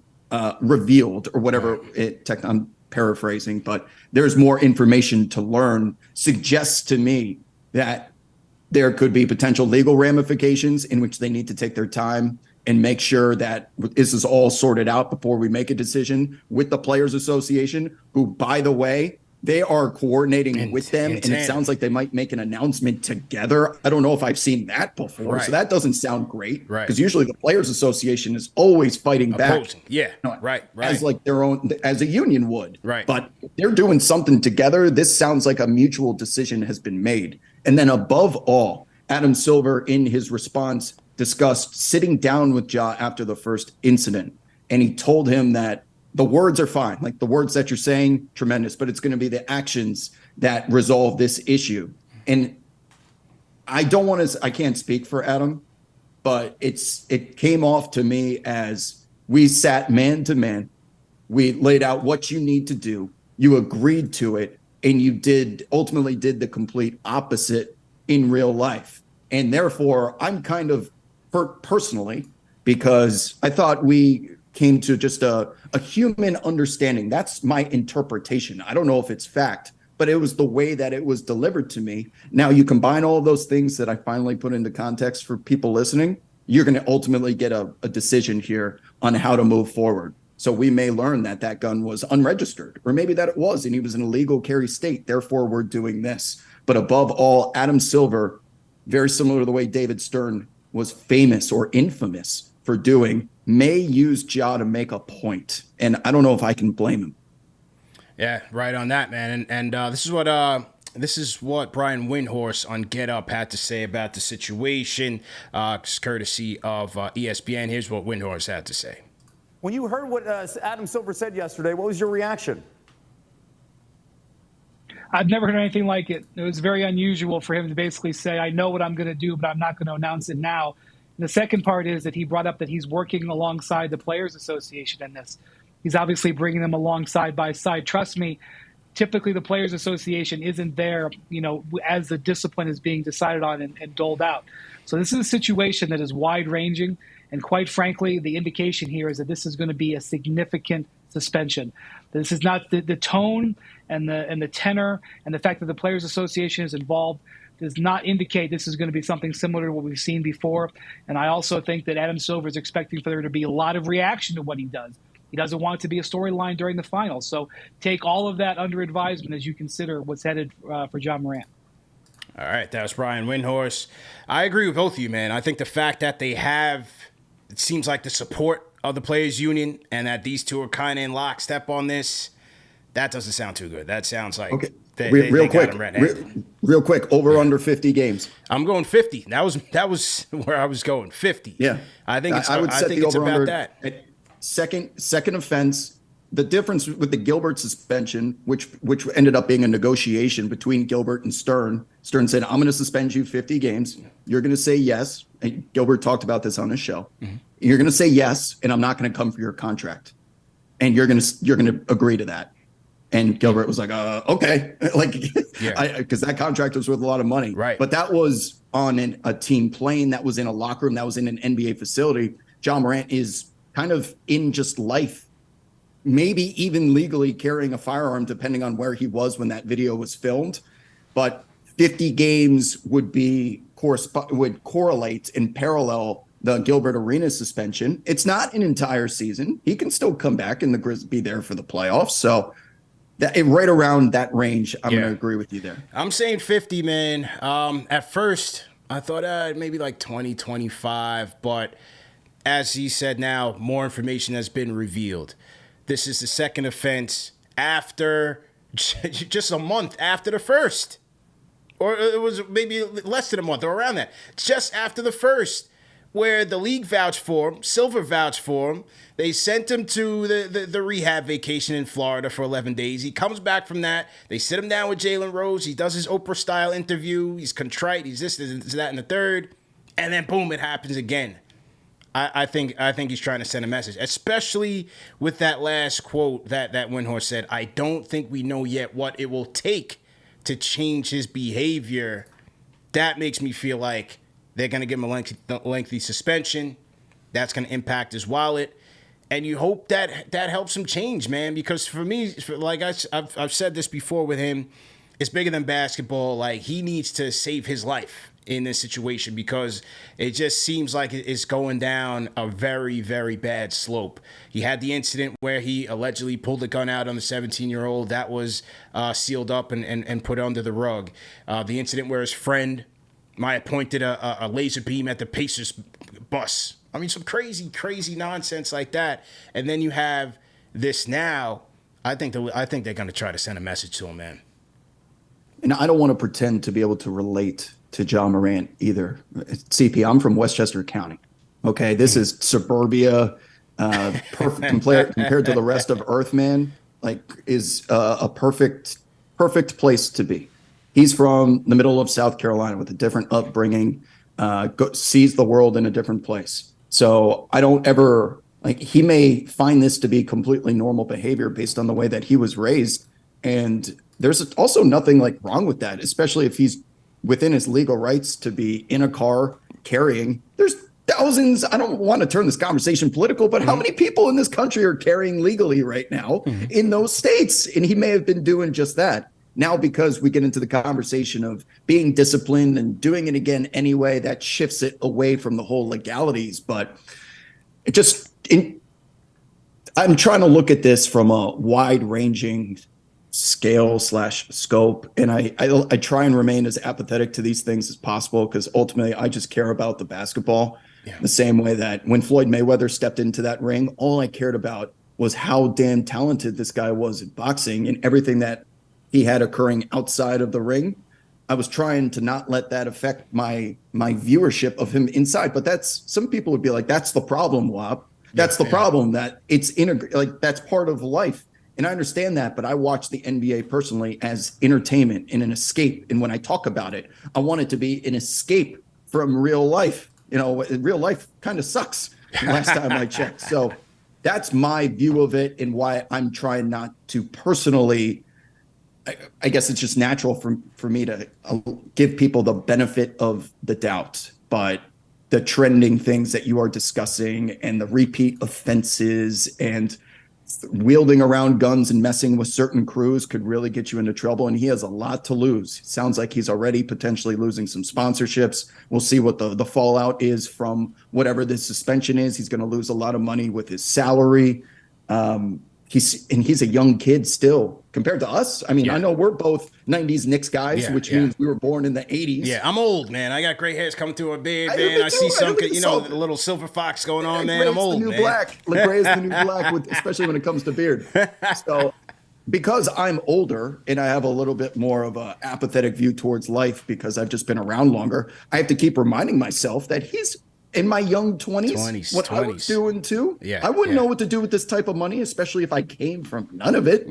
revealed or whatever I'm paraphrasing, but there's more information to learn, suggests to me that there could be potential legal ramifications in which they need to take their time and make sure that this is all sorted out before we make a decision with the Players Association, who, by the way, they are coordinating with them. And it sounds like they might make an announcement together. I don't know if I've seen that before. Right. So that doesn't sound great. Right. Because usually the Players Association is always fighting back. Yeah. Right. As like their own, as a union would. Right. But they're doing something together. This sounds like a mutual decision has been made. And then above all, Adam Silver, in his response, discussed sitting down with Ja after the first incident. And he told him that the words are fine. Like the words that you're saying, tremendous, but it's going to be the actions that resolve this issue. And I can't speak for Adam, but it came off to me as we sat man to man. We laid out what you need to do. You agreed to it, and you ultimately did the complete opposite in real life. And therefore, I'm kind of personally, because I thought we came to just a human understanding. That's my interpretation. I don't know if it's fact, but it was the way that it was delivered to me. Now, you combine all of those things that I finally put into context for people listening, you're going to ultimately get a decision here on how to move forward. So we may learn that that gun was unregistered, or maybe that it was, and he was in a legal carry state. Therefore, we're doing this. But above all, Adam Silver, very similar to the way David Stern was famous or infamous for doing, may use Ja to make a point. And I don't know if I can blame him. Yeah, right on that, man. And this is what Brian Windhorst on Get Up had to say about the situation, courtesy of ESPN. Here's what Windhorst had to say. When you heard what Adam Silver said yesterday, what was your reaction? I've never heard anything like it. It was very unusual for him to basically say, I know what I'm going to do, but I'm not going to announce it now. And the second part is that he brought up that he's working alongside the Players Association in this. He's obviously bringing them along side by side. Trust me, typically the Players Association isn't there, as the discipline is being decided on and doled out. So this is a situation that is wide-ranging. And quite frankly, the indication here is that this is going to be a significant suspension. This is not the tone and the tenor and the fact that the Players Association is involved does not indicate this is going to be something similar to what we've seen before. And I also think that Adam Silver is expecting for there to be a lot of reaction to what he does. He doesn't want it to be a storyline during the finals. So take all of that under advisement as you consider what's headed for John Morant. All right, that was Brian Windhorst. I agree with both of you, man. I think the fact that they have, it seems like the support of the players' union and that these two are kind of in lockstep on this, that doesn't sound too good. That sounds like real quick, over under 50 games. I'm going 50. That was where I was going, 50. Yeah, I think it's about that. Second offense. The difference with the Gilbert suspension, which ended up being a negotiation between Gilbert and Stern. Stern said, "I'm going to suspend you 50 games. You're going to say yes." And Gilbert talked about this on his show. Mm-hmm. You're going to say yes, and I'm not going to come for your contract, and you're going to agree to that. And Gilbert was like, "Okay," because that contract was worth a lot of money. Right. But that was on a team plane. That was in a locker room. That was in an NBA facility. John Morant is kind of in just life. Maybe even legally carrying a firearm, depending on where he was when that video was filmed. But 50 games would correlate and parallel the Gilbert Arenas suspension. It's not an entire season. He can still come back and the Grizz be there for the playoffs. So right around that range, I'm going to agree with you there. I'm saying 50, man. At first, I thought maybe like 20, 25. But as he said now, more information has been revealed. This is the second offense after just a month after the first. Or it was maybe less than a month or around that. Just after the first, where the league vouched for him, Silver vouched for him. They sent him to the rehab vacation in Florida for 11 days. He comes back from that. They sit him down with Jalen Rose. He does his Oprah-style interview. He's contrite. He's this, that, and the third. And then, boom, it happens again. I think he's trying to send a message, especially with that last quote that Windhorst said, "I don't think we know yet what it will take to change his behavior." That makes me feel like they're going to give him a lengthy suspension. That's going to impact his wallet. And you hope that helps him change, man, because for me, like I've said this before with him, it's bigger than basketball. Like, he needs to save his life in this situation because it just seems like it's going down a very, very bad slope. He had the incident where he allegedly pulled the gun out on the 17-year-old. That was sealed up and put under the rug. The incident where his friend might have pointed a laser beam at the Pacers bus. I mean, some crazy, crazy nonsense like that. And then you have this now. I think they're going to try to send a message to him, man. And I don't want to pretend to be able to relate to John Morant either. CP, I'm from Westchester County. Okay, this is suburbia, perfect compared to the rest of Earth, man. Like, is a perfect place to be. He's from the middle of South Carolina with a different upbringing, sees the world in a different place. So I don't ever, like, he may find this to be completely normal behavior based on the way that he was raised. And there's also nothing like wrong with that, especially if he's within his legal rights to be in a car carrying. There's thousands. I don't want to turn this conversation political, but how many people in this country are carrying legally right now in those states? And he may have been doing just that. Now, because we get into the conversation of being disciplined and doing it again anyway, that shifts it away from the whole legalities. But I'm trying to look at this from a wide-ranging scale/scope, and I try and remain as apathetic to these things as possible because ultimately I just care about the basketball. The same way that when Floyd Mayweather stepped into that ring, all I cared about was how damn talented this guy was at boxing and everything that he had occurring outside of the ring. I was trying to not let that affect my viewership of him inside. But that's, some people would be like, that's the problem, Wap. That's the problem, that it's like that's part of life. And I understand that, but I watch the NBA personally as entertainment and an escape. And when I talk about it, I want it to be an escape from real life. You know, real life kind of sucks last time I checked. So that's my view of it and why I'm trying not to personally, I guess it's just natural for me to give people the benefit of the doubt. But the trending things that you are discussing and the repeat offenses and wielding around guns and messing with certain crews could really get you into trouble. And he has a lot to lose. Sounds like he's already potentially losing some sponsorships. We'll see what the fallout is from whatever this suspension is. He's going to lose a lot of money with his salary. He's a young kid still compared to us. I mean, I know we're both 90s Knicks guys, which means we were born in the 80s. Yeah, I'm old, man. I got gray hairs coming through my beard, man. I see some, the little silver fox going on, man. I'm old, man. Gray is the new black, especially when it comes to beard. So because I'm older and I have a little bit more of a apathetic view towards life because I've just been around longer, I have to keep reminding myself that he's in my young 20s, I was doing too. I wouldn't know what to do with this type of money, especially if I came from none of it.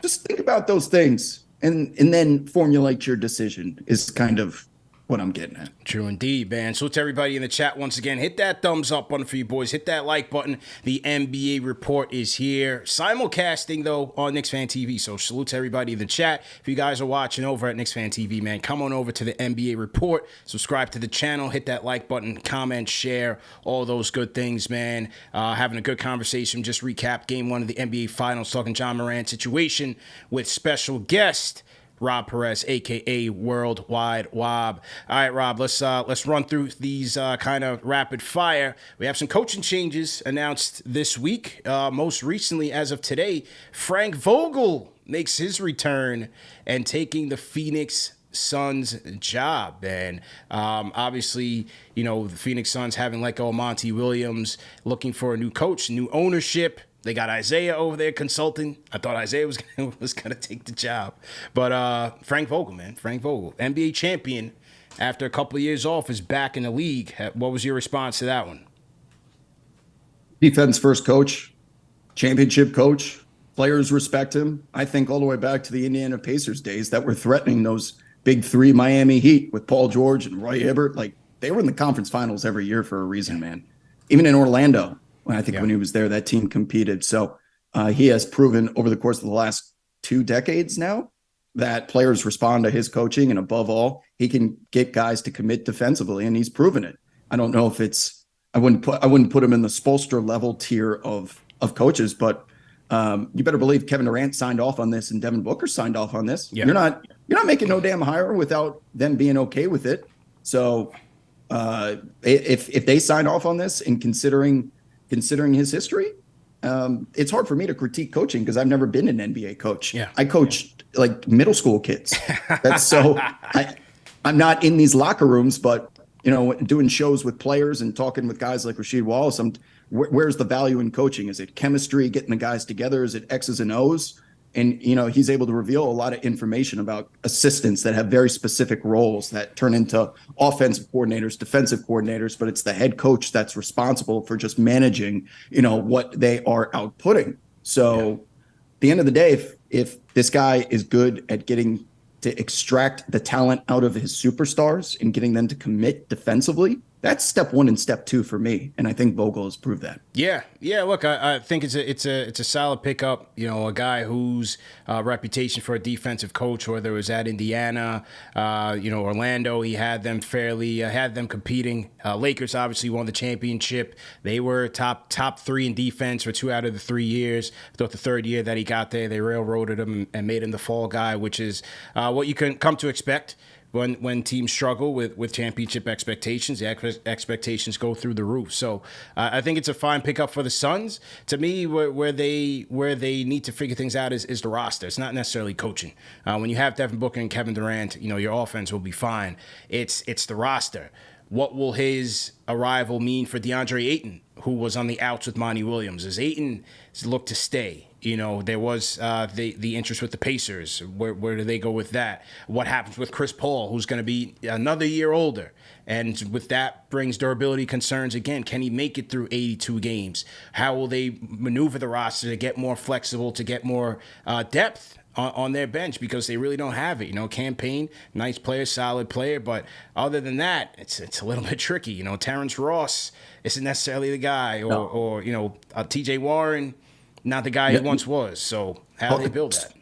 Just think about those things and then formulate your decision is kind of what I'm getting at. True indeed, man. So to everybody in the chat, once again, hit that thumbs up button for you boys. Hit that like button. The NBA report is here. Simulcasting, though, on KnicksFanTV. So salute to everybody in the chat. If you guys are watching over at KnicksFanTV, man, come on over to the NBA report. Subscribe to the channel. Hit that like button. Comment, share, all those good things, man. Having a good conversation. Just recap Game 1 of the NBA Finals. Talking John Morant situation with special guest Rob Perez, a.k.a. Worldwide Wob. All right, Rob, let's run through these kind of rapid fire. We have some coaching changes announced this week. Most recently, as of today, Frank Vogel makes his return and taking the Phoenix Suns job. And obviously, the Phoenix Suns having let go of Monty Williams, looking for a new coach, new ownership. They got Isaiah over there consulting. I thought Isaiah was gonna take the job. But Frank Vogel, man. Frank Vogel, NBA champion after a couple of years off, is back in the league. What was your response to that one? Defense first coach, championship coach. Players respect him. I think all the way back to the Indiana Pacers days that were threatening those big three Miami Heat with Paul George and Roy Hibbert. Like, they were in the conference finals every year for a reason, man. Even in Orlando. When he was there, that team competed. So he has proven over the course of the last 2 decades now that players respond to his coaching. And above all, he can get guys to commit defensively, and he's proven it. I don't know if I wouldn't put him in the Spoelstra level tier of coaches, but you better believe Kevin Durant signed off on this and Devin Booker signed off on this. Yeah. You're not making no damn hire without them being okay with it. So if they sign off on this and considering his history, it's hard for me to critique coaching because I've never been an NBA coach. Yeah. I coached like middle school kids. That's so I'm not in these locker rooms, but doing shows with players and talking with guys like Rasheed Wallace, where's the value in coaching? Is it chemistry, getting the guys together? Is it X's and O's? And, he's able to reveal a lot of information about assistants that have very specific roles that turn into offensive coordinators, defensive coordinators, but it's the head coach that's responsible for just managing, what they are outputting. So at the end of the day, if this guy is good at getting to extract the talent out of his superstars and getting them to commit defensively, that's step 1 and step 2 for me, and I think Vogel has proved that. Yeah. Look, I think it's a solid pickup. A guy whose reputation for a defensive coach, whether it was at Indiana, Orlando, he had them had them competing. Lakers obviously won the championship. They were top 3 in defense for 2 out of the 3 years. I thought the 3rd year that he got there, they railroaded him and made him the fall guy, which is what you can come to expect. When teams struggle with championship expectations, the expectations go through the roof. So I think it's a fine pickup for the Suns. To me, where they need to figure things out is the roster. It's not necessarily coaching. When you have Devin Booker and Kevin Durant, your offense will be fine. It's the roster. What will his arrival mean for DeAndre Ayton, who was on the outs with Monty Williams? Does Ayton look to stay? There was the interest with the Pacers. Where do they go with that? What happens with Chris Paul, who's going to be another year older? And with that brings durability concerns again. Can he make it through 82 games? How will they maneuver the roster to get more flexible, to get more depth on their bench, because they really don't have it. Campaign, nice player, solid player, but other than that, it's a little bit tricky. Terrence Ross isn't necessarily the guy, or TJ Warren, not the guy he once was. So how do they build that?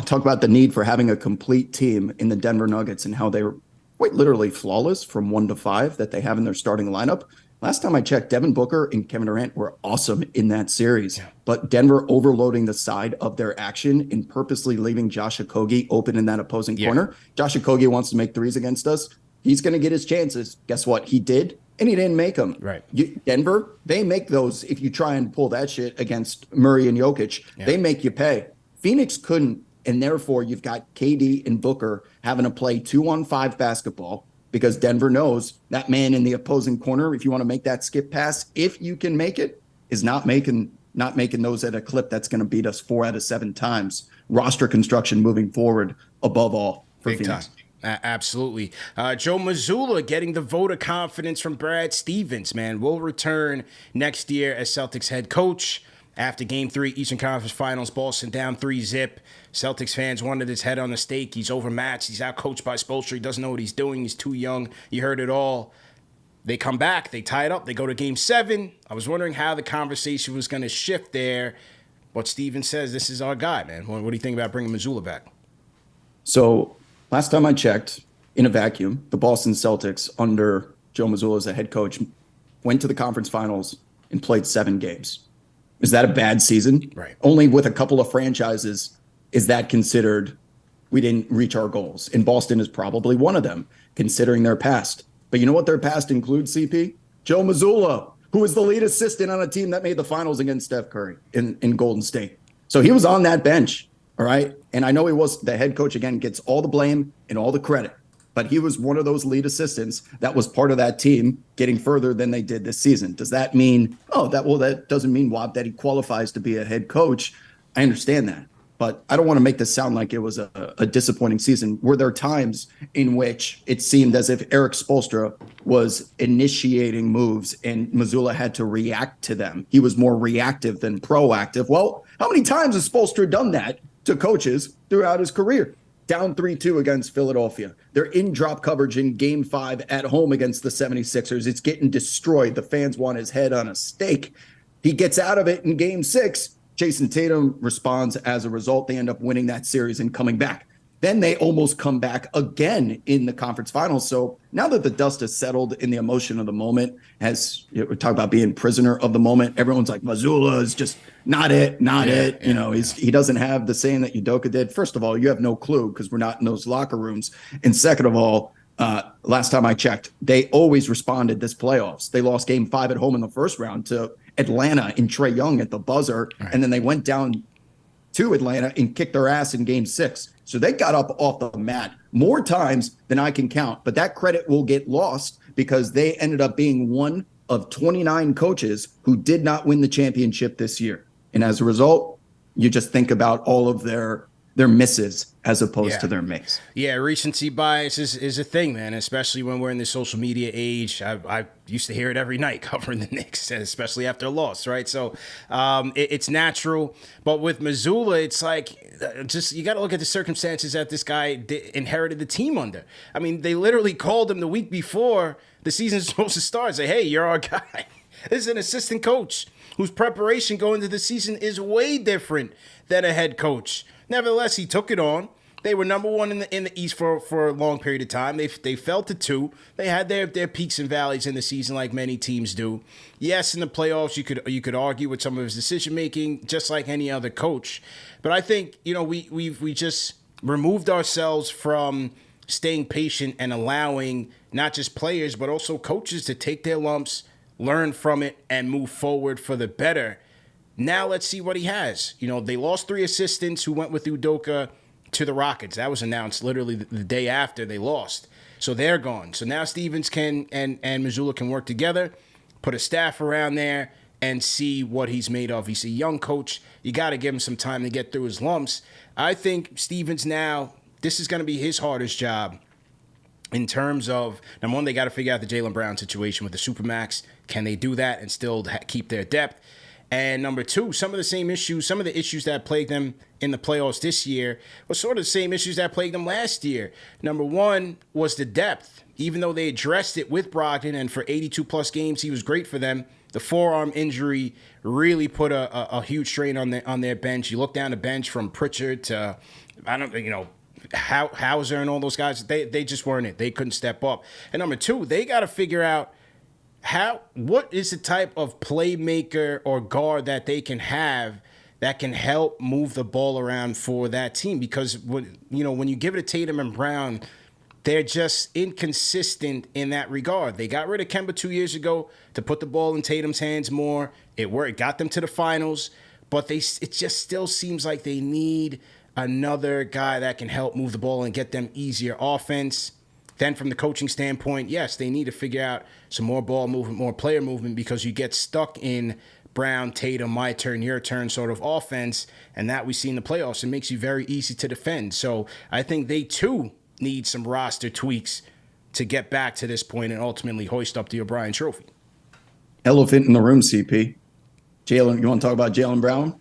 Talk about the need for having a complete team in the Denver Nuggets and how they were quite literally flawless from 1 to 5 that they have in their starting lineup. Last time I checked, Devin Booker and Kevin Durant were awesome in that series, but Denver overloading the side of their action and purposely leaving Josh Okogie open in that opposing corner. Josh Okogie wants to make threes against us. He's going to get his chances. Guess what? He did. and he didn't make them. Right. Denver, they make those. If you try and pull that shit against Murray and Jokic, they make you pay. Phoenix couldn't, and therefore you've got KD and Booker having to play 2-on-5 basketball because Denver knows that man in the opposing corner, if you want to make that skip pass, if you can make it, is not making those at a clip that's going to beat us 4 out of 7 times. Roster construction moving forward above all for Big Phoenix. Time. Absolutely. Joe Mazzulla getting the vote of confidence from Brad Stevens, man, will return next year as Celtics head coach. After Game 3, Eastern Conference Finals, Boston down 3-zip. Celtics fans wanted his head on a stake. He's overmatched. He's outcoached by Spoelstra. He doesn't know what he's doing. He's too young. You heard it all. They come back. They tie it up. They go to Game 7. I was wondering how the conversation was going to shift there. But Stevens says this is our guy, man. What do you think about bringing Mazzulla back? So last time I checked, in a vacuum, the Boston Celtics under Joe Mazzulla as the head coach went to the conference finals and played 7 games. Is that a bad season? Right. Only with a couple of franchises is that considered we didn't reach our goals. And Boston is probably one of them, considering their past. But you know what their past includes, CP? Joe Mazzulla, who was the lead assistant on a team that made the finals against Steph Curry in Golden State. So he was on that bench, all right? And I know he was the head coach, again, gets all the blame and all the credit. But he was one of those lead assistants that was part of that team getting further than they did this season. Does that mean, that doesn't mean, Wob, that he qualifies to be a head coach? I understand that. But I don't want to make this sound like it was a disappointing season. Were there times in which it seemed as if Eric Spoelstra was initiating moves and Mazzulla had to react to them? He was more reactive than proactive. Well, how many times has Spoelstra done that to coaches throughout his career? Down 3-2 against Philadelphia. They're in drop coverage in Game 5 at home against the 76ers. It's getting destroyed. The fans want his head on a stake. He gets out of it in Game 6. Jason Tatum responds as a result. They end up winning that series and coming back. Then they almost come back again in the conference finals. So now that the dust has settled in the emotion of the moment, we talk about being prisoner of the moment, everyone's like, Mazzulla is just not it. He doesn't have the saying that Udoka did. First of all, you have no clue because we're not in those locker rooms. And second of all, last time I checked, they always responded this playoffs. They lost Game 5 at home in the first round to Atlanta and Trae Young at the buzzer. Right. And then they went down to Atlanta and kicked their ass in Game 6. So they got up off the mat more times than I can count. But that credit will get lost because they ended up being one of 29 coaches who did not win the championship this year. And as a result, you just think about all of their misses as opposed to their makes. Yeah, recency bias is a thing, man, especially when we're in the social media age. I used to hear it every night covering the Knicks, especially after a loss, right? So it's natural. But with Mazzulla, it's like you got to look at the circumstances that this guy inherited the team under. I mean, they literally called him the week before the season's supposed to start. Say, hey, you're our guy. This is an assistant coach whose preparation going into the season is way different than a head coach. Nevertheless, he took it on. They were number 1 in the East for a long period of time. They fell to 2. They had their peaks and valleys in the season, like many teams do. Yes, in the playoffs, you could argue with some of his decision making, just like any other coach. But I think we just removed ourselves from staying patient and allowing not just players but also coaches to take their lumps, learn from it, and move forward for the better. Now let's see what he has. They lost 3 assistants who went with Udoka to the Rockets. That was announced literally the day after they lost. So they're gone. So now Stevens and Mazzulla can work together, put a staff around there, and see what he's made of. He's a young coach. You got to give him some time to get through his lumps. I think Stevens now, this is going to be his hardest job in terms of, number one, they got to figure out the Jaylen Brown situation with the Supermax. Can they do that and still keep their depth? And number 2, some of the issues that plagued them in the playoffs this year were sort of the same issues that plagued them last year. Number 1 was the depth. Even though they addressed it with Brogdon, and for 82-plus games, he was great for them, the forearm injury really put a huge strain on their bench. You look down the bench from Pritchard to, Hauser and all those guys, they just weren't it. They couldn't step up. And number 2, they got to figure out what is the type of playmaker or guard that they can have that can help move the ball around for that team? Because when you give it to Tatum and Brown, they're just inconsistent in that regard. They got rid of Kemba 2 years ago to put the ball in Tatum's hands more. It worked. It got them to the finals, but it just still seems like they need another guy that can help move the ball and get them easier offense. Then from the coaching standpoint, yes, they need to figure out some more ball movement, more player movement, because you get stuck in Brown, Tatum, my turn, your turn sort of offense, and that we see in the playoffs. It makes you very easy to defend. So I think they, too, need some roster tweaks to get back to this point and ultimately hoist up the O'Brien Trophy. Elephant in the room, CP. Jaylen, you want to talk about Jaylen Brown?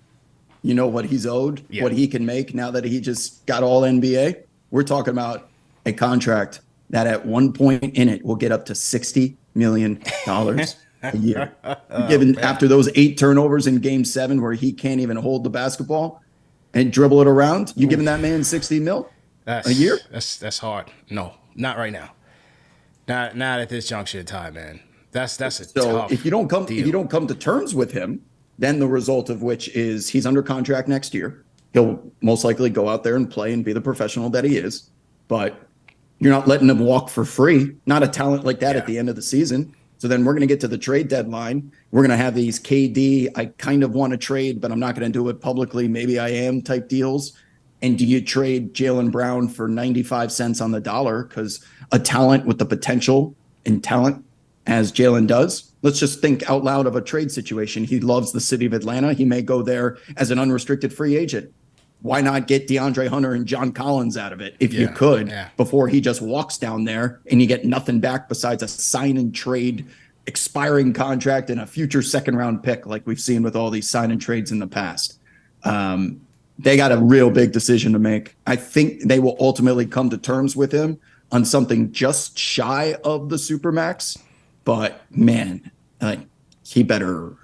You know what he's owed, what he can make now that he just got all NBA? We're talking about a contract that at one point in it will get up to $60 million a year. Given after those 8 turnovers in Game 7 where he can't even hold the basketball and dribble it around, you giving that man $60 million a year? That's hard. No, not right now. Not at this juncture of time, man. That's a tough if you don't come deal. If you don't come to terms with him, then the result of which is he's under contract next year. He'll most likely go out there and play and be the professional that he is. But you're not letting him walk for free. Not a talent like that at the end of the season. So then we're going to get to the trade deadline. We're going to have these KD, I kind of want to trade, but I'm not going to do it publicly. Maybe I am type deals. And do you trade Jaylen Brown for 95 cents on the dollar? Because a talent with the potential and talent as Jaylen does, let's just think out loud of a trade situation. He loves the city of Atlanta. He may go there as an unrestricted free agent. Why not get DeAndre Hunter and John Collins out of it if you could before he just walks down there and you get nothing back besides a sign and trade expiring contract and a future second round pick like we've seen with all these sign and trades in the past. They got a real big decision to make. I think they will ultimately come to terms with him on something just shy of the Supermax. But man, he better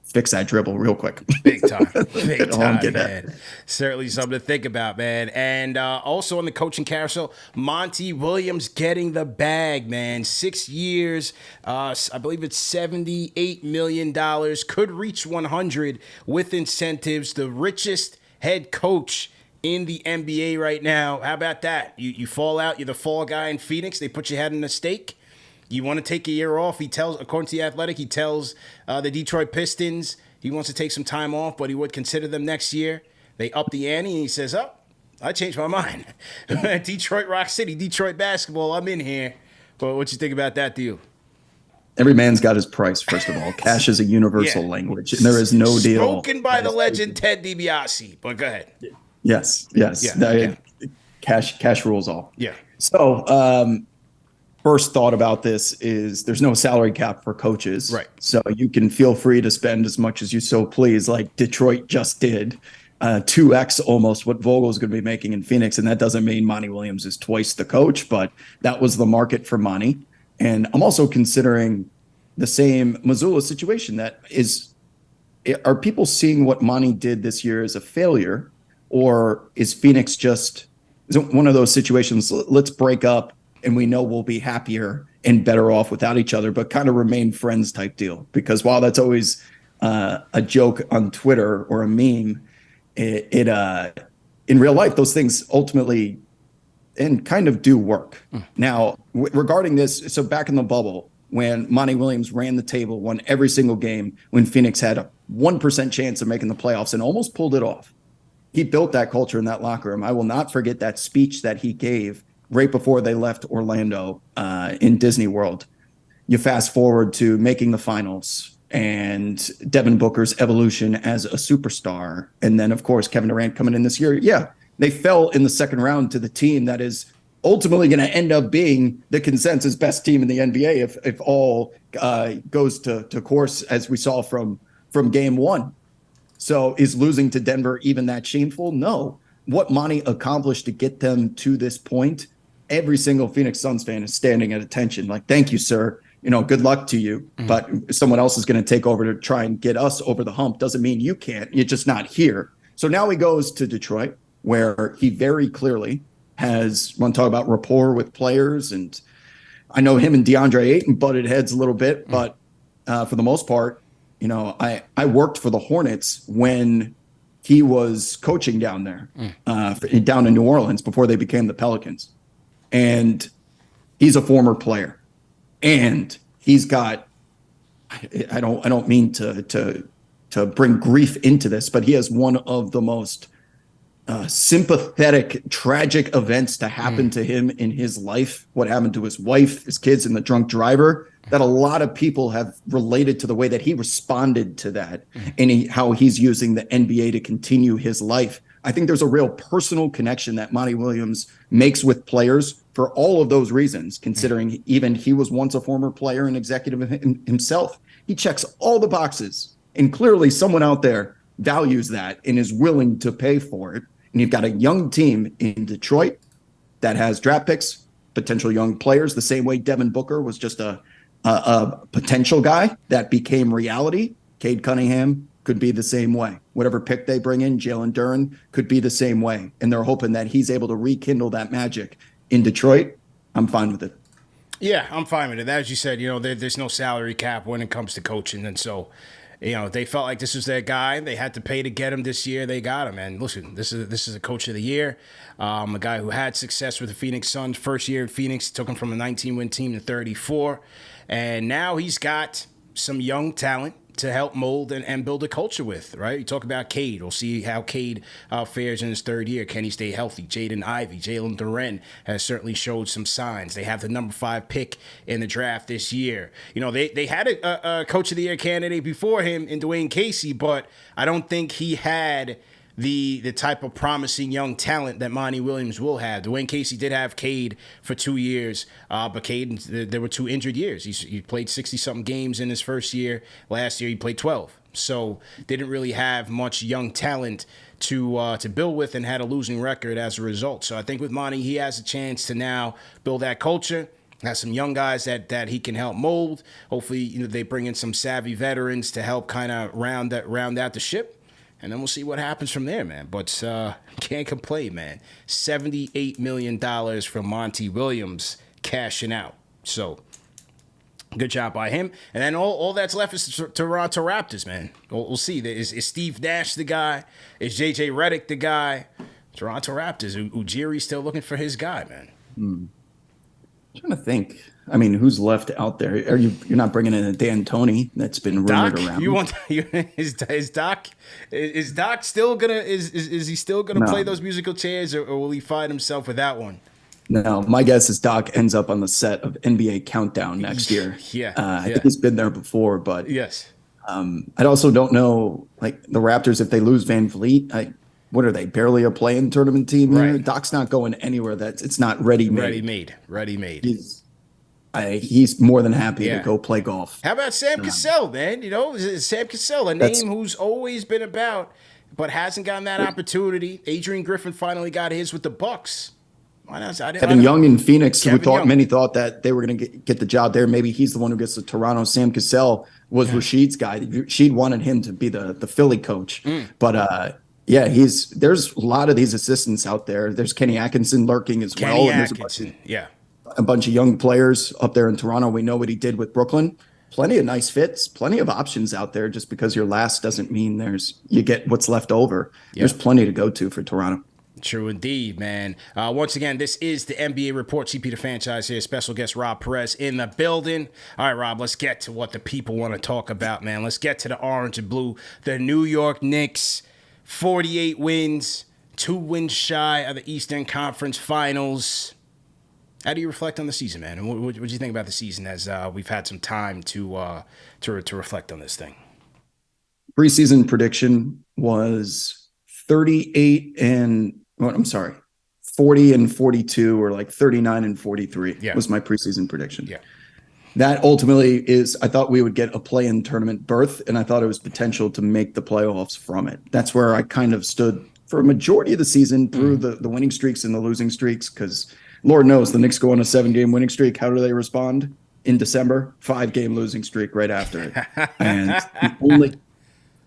fix that dribble real quick. Big time. Big time, man. Certainly something to think about, man. And also on the coaching carousel, Monty Williams getting the bag, man. 6 years, I believe it's $78 million. Could reach 100 with incentives. The richest head coach in the NBA right now. How about that? You fall out. You're the fall guy in Phoenix. They put your head in a stake. You want to take a year off. He tells, according to The Athletic, he tells the Detroit Pistons he wants to take some time off, but he would consider them next year. They up the ante, and he says, oh, I changed my mind. Detroit Rock City, Detroit basketball, I'm in here. But what you think about that deal? Every man's got his price, first of all. Cash is a universal language, and there is no deal. Spoken by the legend Ted DiBiase, but go ahead. Yes. Cash rules all. Yeah. So, first thought about this is there's no salary cap for coaches. Right. So you can feel free to spend as much as you so please, like Detroit just did. 2x almost what Vogel's going to be making in Phoenix. And that doesn't mean Monty Williams is twice the coach, but that was the market for Monty. And I'm also considering the same Mazzulla situation are people seeing what Monty did this year as a failure, or is Phoenix just one of those situations, let's break up, and we know we'll be happier and better off without each other, but kind of remain friends type deal? Because while that's always a joke on Twitter or a meme, it in real life, those things ultimately and kind of do work. Now, regarding this, so back in the bubble, when Monty Williams ran the table, won every single game, when Phoenix had a 1% chance of making the playoffs and almost pulled it off, he built that culture in that locker room. I will not forget that speech that he gave right before they left Orlando in Disney World. You fast forward to making the finals and Devin Booker's evolution as a superstar. And then, of course, Kevin Durant coming in this year. Yeah, they fell in the second round to the team that is ultimately going to end up being the consensus best team in the NBA if all goes to course as we saw from game one. So is losing to Denver even that shameful? No. What Monty accomplished to get them to this point, every single Phoenix Suns fan is standing at attention. Like, thank you, sir. Good luck to you. But someone else is going to take over to try and get us over the hump. Doesn't mean you can't. You're just not here. So now he goes to Detroit, where he very clearly has, want to talk about rapport with players. And I know him and DeAndre Ayton butted heads a little bit, but for the most part, I worked for the Hornets when he was coaching down there, down in New Orleans before they became the Pelicans. And he's a former player. And he's got, I don't mean to bring grief into this, but he has one of the most sympathetic, tragic events to happen to him in his life. What happened to his wife, his kids, and the drunk driver, that a lot of people have related to the way that he responded to that and how he's using the NBA to continue his life. I think there's a real personal connection that Monty Williams makes with players for all of those reasons, considering even he was once a former player and executive himself. He checks all the boxes, and clearly someone out there values that and is willing to pay for it. And you've got a young team in Detroit that has draft picks, potential young players, the same way Devin Booker was just a potential guy that became reality. Cade Cunningham could be the same way. Whatever pick they bring in, Jalen Duren could be the same way. And they're hoping that he's able to rekindle that magic in Detroit. I'm fine with it. Yeah, I'm fine with it. As you said, there's no salary cap when it comes to coaching. And so, they felt like this was their guy. They had to pay to get him this year. They got him. And listen, this is a coach of the year, a guy who had success with the Phoenix Suns. First year in Phoenix, took him from a 19-win team to 34. And now he's got some young talent to help mold and build a culture with, right? You talk about Cade. We'll see how Cade fares in his third year. Can he stay healthy? Jaden Ivey, Jalen Duren has certainly showed some signs. They have the number 5 pick in the draft this year. They had a coach of the year candidate before him in Dwayne Casey, but I don't think he had the type of promising young talent that Monty Williams will have. Dwayne Casey did have Cade for 2 years, but Cade, there were 2 injured years. He played 60-something games in his first year. Last year, he played 12. So didn't really have much young talent to build with and had a losing record as a result. So I think with Monty, he has a chance to now build that culture. Has some young guys that he can help mold. Hopefully, they bring in some savvy veterans to help kind of round out the ship. And then we'll see what happens from there, man. But can't complain, man. $78 million from Monty Williams cashing out. So good job by him. And then all that's left is Toronto Raptors, man. We'll see. Is Steve Nash the guy? Is JJ Redick the guy? Toronto Raptors. Ujiri's still looking for his guy, man. I'm trying to think. I mean, who's left out there? You're not bringing in a D'Antoni that's been rumored around? Is Doc still gonna is he still gonna play those musical chairs, or will he find himself with that one? No, my guess is Doc ends up on the set of NBA Countdown next year. I think he's been there before, but yes. I also don't know, like the Raptors, if they lose Van Vliet, what are they, barely a play-in tournament team here? Right. Doc's not going anywhere. It's not ready-made. Ready-made. He's more than happy to go play golf. How about Sam Cassell, man? Sam Cassell, a name who's always been about, but hasn't gotten that opportunity. Adrian Griffin finally got his with the Bucks. Why not? Kevin Young in Phoenix, many thought that they were going to get the job there. Maybe he's the one who gets to Toronto. Sam Cassell was Rashid's guy. Rashid wanted him to be the Philly coach. But there's a lot of these assistants out there. There's Kenny Atkinson lurking as well. Atkinson, a bunch of young players up there in Toronto. We know what he did with Brooklyn. Plenty of nice fits, plenty of options out there. Just because you're last doesn't mean you get what's left over. There's plenty to go to for Toronto. True indeed, man. Once again, this is the NBA Report. CP the Franchise here. Special guest Rob Perez in the building. All right, Rob, let's get to what the people want to talk about, man. Let's get to the orange and blue. The New York Knicks, 48 wins, 2 wins shy of the Eastern Conference Finals. How do you reflect on the season, man? And what do you think about the season as we've had some time to reflect on this thing? Preseason prediction was 40 and 42, or like 39 and 43 was my preseason prediction. Yeah. That ultimately I thought we would get a play-in tournament berth, and I thought it was potential to make the playoffs from it. That's where I kind of stood for a majority of the season through the winning streaks and the losing streaks, because Lord knows the Knicks go on a 7-game winning streak. How do they respond in December? 5-game losing streak right after it. And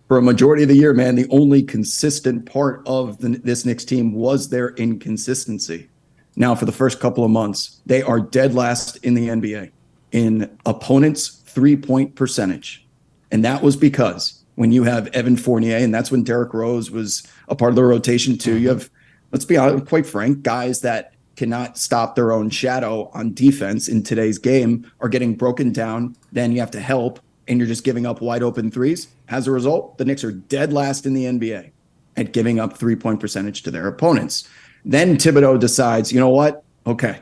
for a majority of the year, man, the only consistent part of this Knicks team was their inconsistency. Now, for the first couple of months, they are dead last in the NBA in opponents' 3-point percentage. And that was because when you have Evan Fournier, and that's when Derrick Rose was a part of the rotation too, you have, let's be honest, quite frank, guys that cannot stop their own shadow on defense in today's game are getting broken down. Then you have to help, and you're just giving up wide open threes. As a result, the Knicks are dead last in the NBA at giving up 3-point percentage to their opponents. Then Thibodeau decides, you know what? Okay,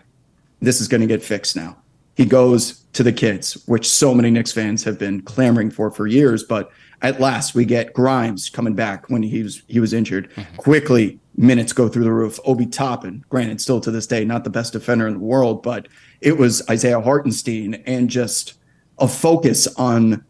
this is going to get fixed now. He goes to the kids, which so many Knicks fans have been clamoring for years. But at last, we get Grimes coming back when he was injured. Quickly, minutes go through the roof. Obi Toppin, granted, still to this day, not the best defender in the world, but it was Isaiah Hartenstein, and just a focus on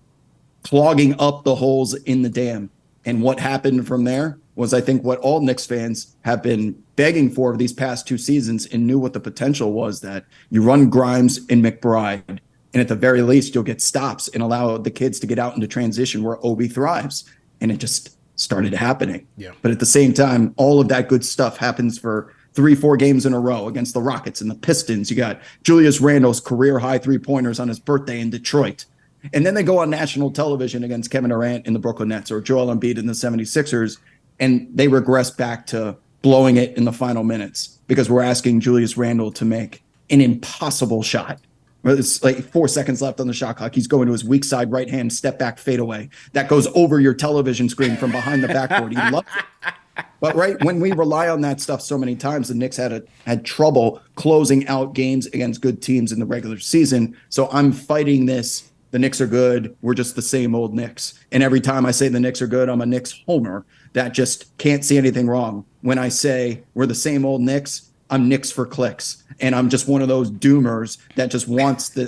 clogging up the holes in the dam. And what happened from there was, I think, what all Knicks fans have been begging for these past 2 seasons and knew what the potential was, that you run Grimes and McBride, and at the very least, you'll get stops and allow the kids to get out into transition where Obi thrives. And it just started happening. Yeah. But at the same time, all of that good stuff happens for 3-4 games in a row against the Rockets and the Pistons. You got Julius Randle's career high 3-pointers on his birthday in Detroit. And then they go on national television against Kevin Durant in the Brooklyn Nets or Joel Embiid in the 76ers, and they regress back to blowing it in the final minutes because we're asking Julius Randle to make an impossible shot. It's like 4 seconds left on the shot clock. He's going to his weak side right hand step back fadeaway that goes over your television screen from behind the backboard. He loves it. But right when we rely on that stuff so many times, the Knicks had trouble closing out games against good teams in the regular season. So I'm fighting this. The Knicks are good. We're just the same old Knicks. And every time I say the Knicks are good, I'm a Knicks homer that just can't see anything wrong. When I say we're the same old Knicks, I'm Knicks for clicks. And I'm just one of those doomers that just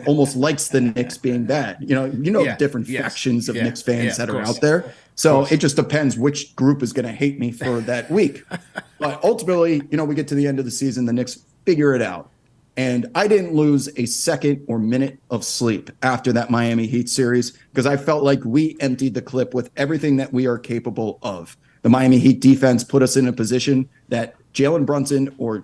almost likes the Knicks being bad. The different factions of Knicks fans that are out there. So it just depends which group is going to hate me for that week. But ultimately, we get to the end of the season, the Knicks figure it out. And I didn't lose a second or minute of sleep after that Miami Heat series because I felt like we emptied the clip with everything that we are capable of. The Miami Heat defense put us in a position that Jalen Brunson or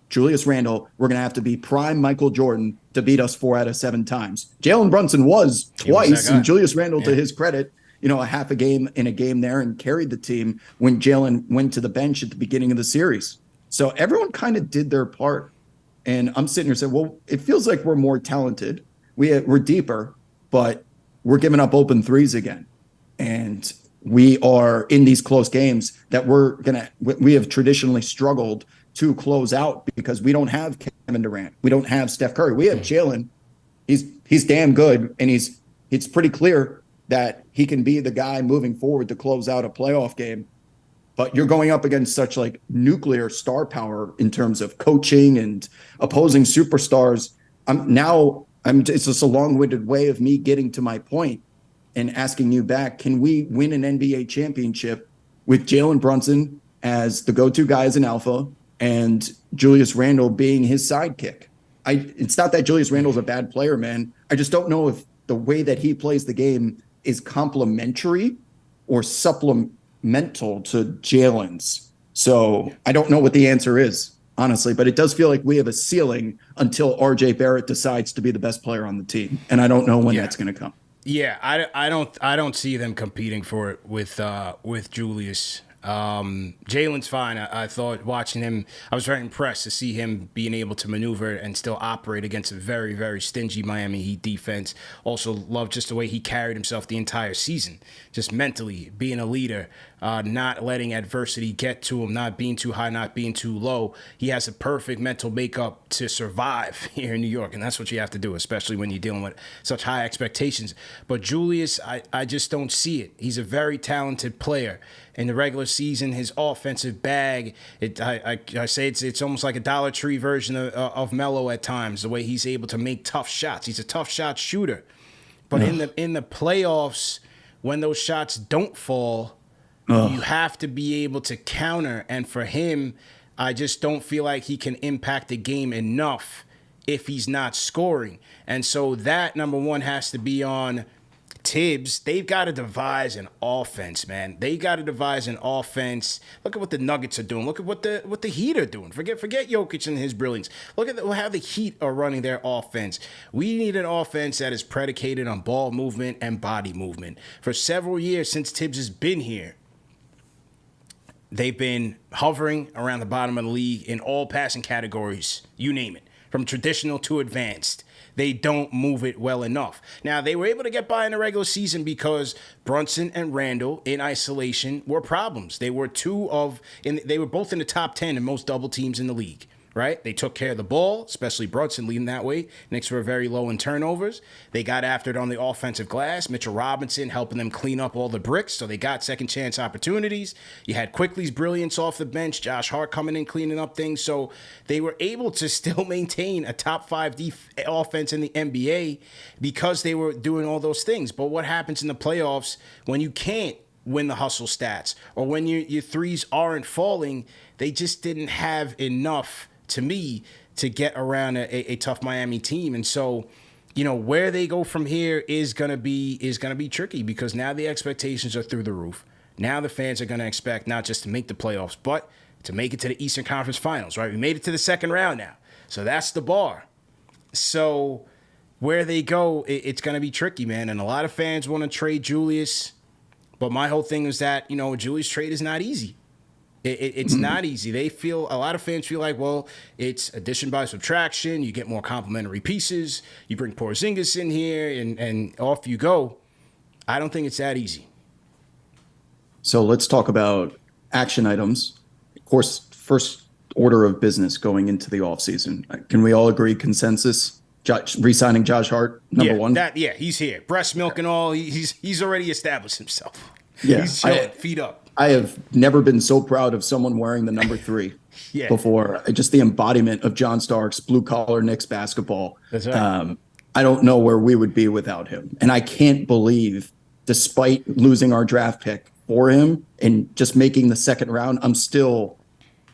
Julius Randle were going to have to be prime Michael Jordan to beat us 4 out of 7 times. Jalen Brunson was twice, and Julius Randle, to his credit, a half a game in a game there and carried the team when Jalen went to the bench at the beginning of the series. So everyone kind of did their part. And I'm sitting here saying, well, it feels like we're more talented. We're deeper, but we're giving up open threes again. And we are in these close games that we have traditionally struggled to close out because we don't have Kevin Durant. We don't have Steph Curry. We have Jalen. He's damn good. And it's pretty clear that he can be the guy moving forward to close out a playoff game. But you're going up against such like nuclear star power in terms of coaching and opposing superstars. It's just a long-winded way of me getting to my point and asking you back, can we win an NBA championship with Jalen Brunson as the go-to guy as an alpha and Julius Randle being his sidekick? It's not that Julius Randle's a bad player, man. I just don't know if the way that he plays the game is complementary or supplemental to Jalen's. So I don't know what the answer is, honestly, but it does feel like we have a ceiling until RJ Barrett decides to be the best player on the team. And I don't know when that's going to come. Yeah, I don't see them competing for it with Julius. Jalen's fine. I thought watching him, I was very impressed to see him being able to maneuver and still operate against a very, very stingy Miami Heat defense. Also loved just the way he carried himself the entire season, just mentally being a leader, not letting adversity get to him, not being too high, not being too low. He has a perfect mental makeup to survive here in New York, and that's what you have to do, especially when you're dealing with such high expectations. But Julius, I just don't see it. He's a very talented player. In the regular season, his offensive bag, I say it's almost like a Dollar Tree version of Melo at times, the way he's able to make tough shots. He's a tough shot shooter. But in the playoffs, when those shots don't fall, you have to be able to counter. And for him, I just don't feel like he can impact the game enough if he's not scoring. And so that, number one, has to be on Tibbs. They've got to devise an offense, man. They got to devise an offense. Look at what the Nuggets are doing. Look at what the Heat are doing. Forget Jokic and his brilliance. Look at how the Heat are running their offense. We need an offense that is predicated on ball movement and body movement. For several years since Tibbs has been here, They've been hovering around the bottom of the league in all passing categories, you name it, from traditional to advanced. They don't move it well enough. Now, they were able to get by in the regular season because Brunson and Randle in isolation were problems. They were they were both in the top 10 in most double teams in the league. Right? They took care of the ball, especially Brunson leading that way. Knicks were very low in turnovers. They got after it on the offensive glass. Mitchell Robinson helping them clean up all the bricks, so they got second chance opportunities. You had Quickly's brilliance off the bench, Josh Hart coming in cleaning up things. So they were able to still maintain a top 5 offense in the NBA because they were doing all those things. But what happens in the playoffs when you can't win the hustle stats or when your threes aren't falling? They just didn't have enough, to me, to get around a tough Miami team. And so, where they go from here is gonna be tricky because now the expectations are through the roof. Now the fans are gonna expect not just to make the playoffs, but to make it to the Eastern Conference Finals, right? We made it to the second round now. So that's the bar. So where they go, it's gonna be tricky, man. And a lot of fans want to trade Julius, but my whole thing is that, Julius trade is not easy. It's not easy. A lot of fans feel like, well, it's addition by subtraction. You get more complementary pieces. You bring Porzingis in here and off you go. I don't think it's that easy. So let's talk about action items. Of course, first order of business going into the offseason. Can we all agree consensus? Re-signing Josh Hart, number one? He's here. Breast milk and all. He's already established himself. Yeah, he's chilling, feet up. I have never been so proud of someone wearing the number 3 before. Just the embodiment of John Starks, blue-collar Knicks basketball. That's right. I don't know where we would be without him. And I can't believe, despite losing our draft pick for him and just making the second round, I'm still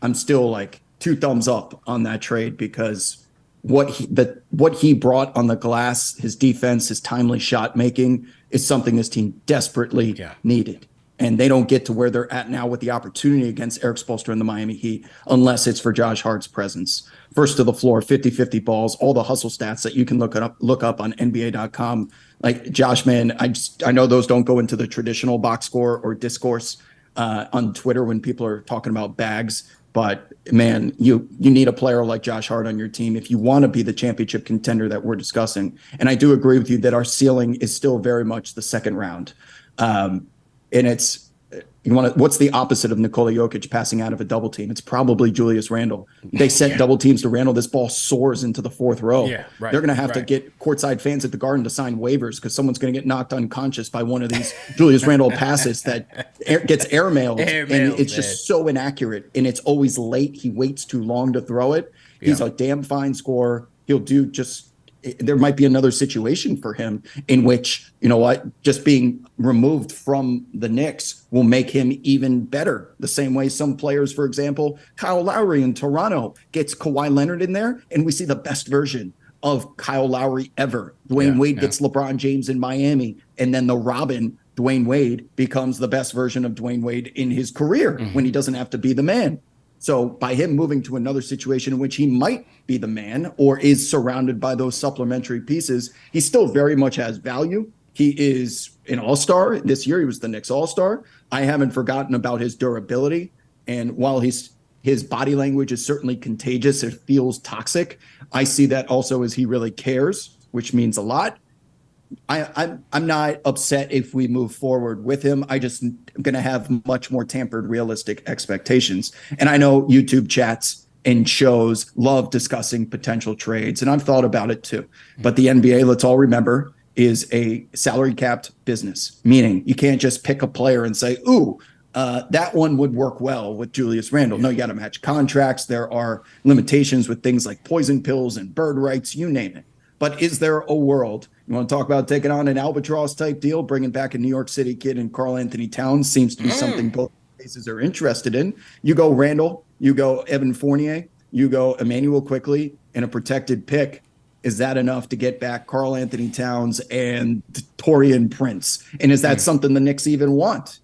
like 2 thumbs up on that trade because what he brought on the glass, his defense, his timely shot making is something this team desperately needed. And they don't get to where they're at now with the opportunity against Eric Spoelstra and the Miami Heat unless it's for Josh Hart's presence. First to the floor, 50-50 balls, all the hustle stats that you can look up on NBA.com. Like, Josh, man, I know those don't go into the traditional box score or discourse on Twitter when people are talking about bags. But, man, you need a player like Josh Hart on your team if you want to be the championship contender that we're discussing. And I do agree with you that our ceiling is still very much the second round. And it's what's the opposite of Nikola Jokic passing out of a double team? It's probably Julius Randle. They sent double teams to Randle. This ball soars into the fourth row. Yeah, right, They're going to have to get courtside fans at the Garden to sign waivers because someone's going to get knocked unconscious by one of these Julius Randle passes that gets airmailed. And it's just so inaccurate. And it's always late. He waits too long to throw it. He's a damn fine scorer. He'll do there might be another situation for him in which, just being removed from the Knicks will make him even better. The same way some players, for example, Kyle Lowry in Toronto gets Kawhi Leonard in there, and we see the best version of Kyle Lowry ever. Dwayne Wade gets LeBron James in Miami, and then the Robin, Dwayne Wade, becomes the best version of Dwayne Wade in his career when he doesn't have to be the man. So by him moving to another situation in which he might be the man or is surrounded by those supplementary pieces, he still very much has value. He is an all-star. This year he was the Knicks all-star. I haven't forgotten about his durability. And while his body language is certainly contagious, it feels toxic, I see that also as he really cares, which means a lot. I'm not upset if we move forward with him. I just am going to have much more tempered, realistic expectations. And I know YouTube chats and shows love discussing potential trades, and I've thought about it too. But the NBA, let's all remember, is a salary capped business, meaning you can't just pick a player and say, ooh, that one would work well with Julius Randle. No, you got to match contracts. There are limitations with things like poison pills and bird rights, you name it. But is there a world, you want to talk about taking on an albatross type deal, bringing back a New York City kid and Karl Anthony Towns seems to be something both places are interested in. You go Randle, you go Evan Fournier, you go Emmanuel Quickly, and a protected pick. Is that enough to get back Karl Anthony Towns and Taurean Prince? And is that something the Knicks even want?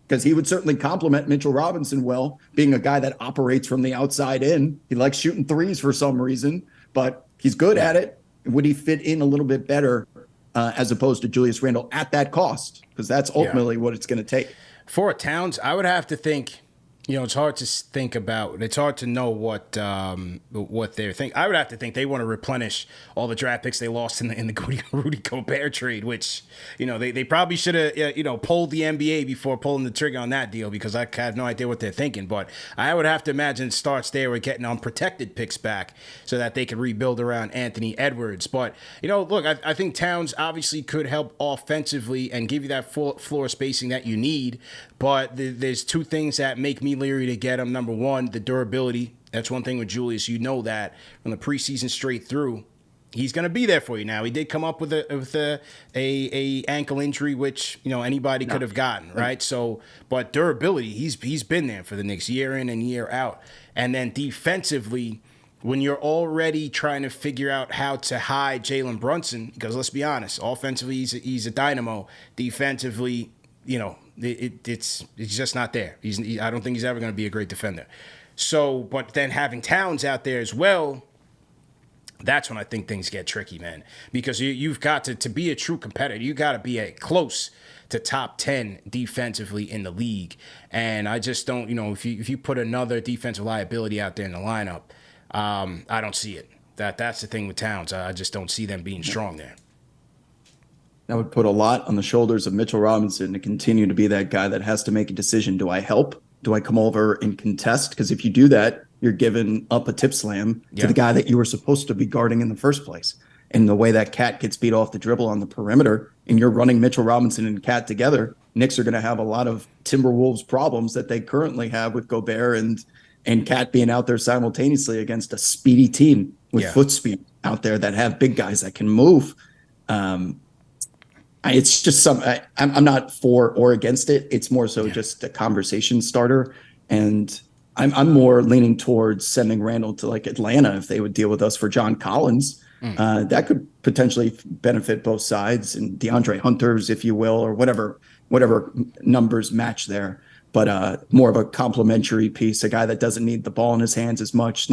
Because he would certainly complement Mitchell Robinson well, being a guy that operates from the outside in. He likes shooting threes for some reason, but he's good at it. Would he fit in a little bit better as opposed to Julius Randle at that cost? Because that's ultimately what it's going to take. For Towns, I would have to think It's hard to think about. It's hard to know what they're thinking. I would have to think they want to replenish all the draft picks they lost in the Rudy Gobert trade, which, they probably should have, polled the NBA before pulling the trigger on that deal, because I have no idea what they're thinking. But I would have to imagine it starts there with getting unprotected picks back so that they can rebuild around Anthony Edwards. But, look, I think Towns obviously could help offensively and give you that floor spacing that you need. But there's two things that make me leery to get him. Number one, the durability. That's one thing with Julius. You know that from the preseason straight through, he's going to be there for you. Now, he did come up with a ankle injury, which anybody could have gotten, right? So, but durability, he's been there for the Knicks year in and year out. And then defensively, when you're already trying to figure out how to hide Jalen Brunson, because let's be honest, offensively he's a dynamo. Defensively, it's just not there. I don't think he's ever going to be a great defender. So, but then having Towns out there as well, that's when I think things get tricky, man. Because you've got to be a true competitor. You got to be close to top 10 defensively in the league. And I just don't, if you put another defensive liability out there in the lineup, I don't see it. That's the thing with Towns. I just don't see them being strong there. That would put a lot on the shoulders of Mitchell Robinson to continue to be that guy that has to make a decision. Do I help? Do I come over and contest? Because if you do that, you're giving up a tip slam to the guy that you were supposed to be guarding in the first place. And the way that Cat gets beat off the dribble on the perimeter, and you're running Mitchell Robinson and Cat together, Knicks are going to have a lot of Timberwolves problems that they currently have with Gobert and Cat being out there simultaneously against a speedy team with foot speed out there that have big guys that can move. It's just I'm not for or against it. It's more so just a conversation starter. And I'm more leaning towards sending Randle to like Atlanta if they would deal with us for John Collins. That could potentially benefit both sides, and DeAndre Hunters, if you will, or whatever numbers match there. But more of a complimentary piece, a guy that doesn't need the ball in his hands as much,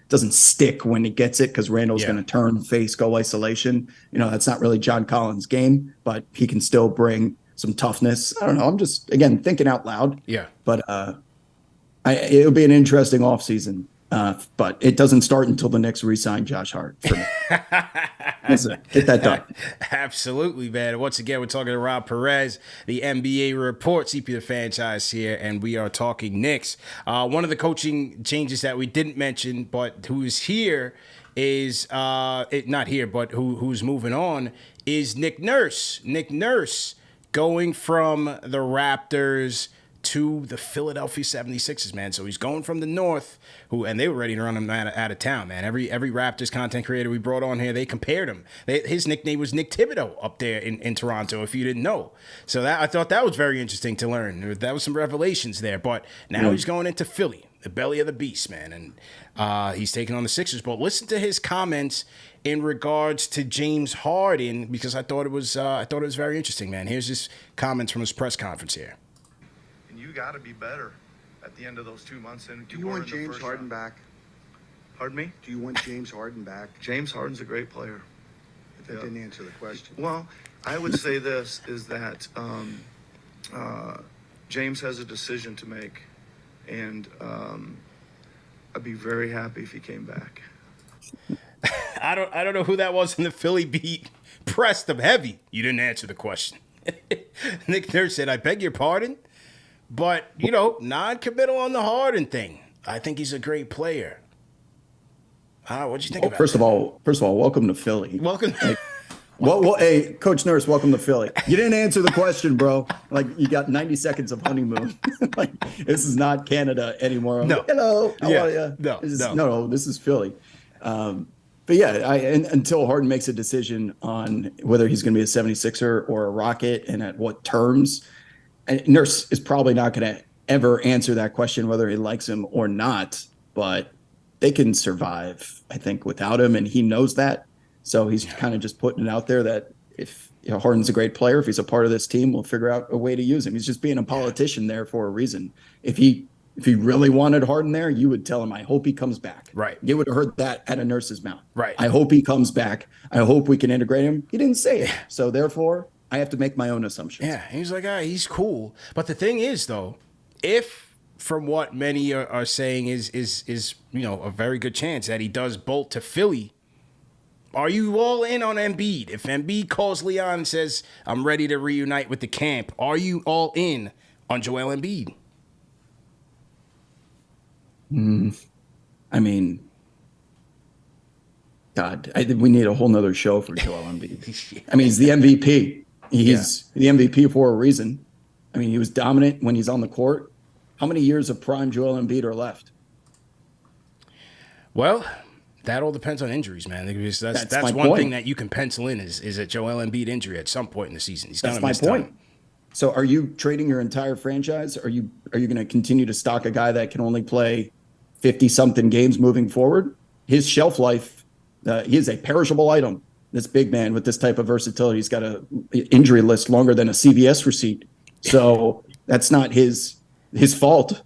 doesn't stick when he gets it, because Randle's going to turn, face, go isolation. That's not really John Collins' game, but he can still bring some toughness. I don't know. I'm just, again, thinking out loud. Yeah. But it'll be an interesting offseason. But it doesn't start until the Knicks re-sign Josh Hart for me. Listen, get that done. Absolutely, man. Once again, we're talking to Rob Perez, the NBA report, CP the franchise here, and we are talking Knicks. One of the coaching changes that we didn't mention, but who's here is not here, but who's moving on is Nick Nurse. Nick Nurse going from the Raptors to the Philadelphia 76ers, man. So he's going from the North, and they were ready to run him out of town, man. Every Raptors content creator we brought on here, they compared him. His nickname was Nick Thibodeau up there in Toronto, if you didn't know. So I thought that was very interesting to learn. That was some revelations there. But now he's going into Philly, the belly of the beast, man. And he's taking on the Sixers. But listen to his comments in regards to James Harden, because I thought it was very interesting, man. Here's his comments from his press conference here. You got to be better at the end of those 2 months. And do you want James Harden back? Pardon me? Do you want James Harden back? James Harden's a great player. That didn't answer the question. Well, I would say this is that James has a decision to make, and I'd be very happy if he came back. I don't know who that was in the Philly beat. Pressed him heavy. You didn't answer the question. Nick Nurse said, "I beg your pardon." But, non-committal on the Harden thing. I think he's a great player. What'd you think about First of all, welcome to Philly. Welcome. Hey, Coach Nurse, welcome to Philly. You didn't answer the question, bro. Like, you got 90 seconds of honeymoon. Like, this is not Canada anymore. I'm like, hello, how are you? No, this is Philly. But yeah, until Harden makes a decision on whether he's going to be a 76er or a Rocket and at what terms, and Nurse is probably not going to ever answer that question, whether he likes him or not, but they can survive, I think, without him, and he knows that. So he's kind of just putting it out there that if Harden's a great player, if he's a part of this team, we'll figure out a way to use him. He's just being a politician there for a reason. If he really wanted Harden there, you would tell him, I hope he comes back. Right. You would have heard that out of Nurse's mouth. Right. I hope he comes back. I hope we can integrate him. He didn't say it. So therefore, I have to make my own assumptions. Yeah, he's like, he's cool. But the thing is, though, if from what many are saying is a very good chance that he does bolt to Philly. Are you all in on Embiid? If Embiid calls Leon and says, I'm ready to reunite with the camp, are you all in on Joel Embiid? I mean, God, we need a whole nother show for Joel Embiid. I mean, he's the MVP. He's the MVP for a reason. I mean, he was dominant when he's on the court. How many years of prime Joel Embiid are left? Well, that all depends on injuries, man. Because that's one thing that you can pencil in is a Joel Embiid injury at some point in the season. He's going to miss time. So are you trading your entire franchise? Are you going to continue to stock a guy that can only play 50-something games moving forward? His shelf life, he is a perishable item. This big man with this type of versatility, he's got an injury list longer than a CVS receipt. So that's not his fault.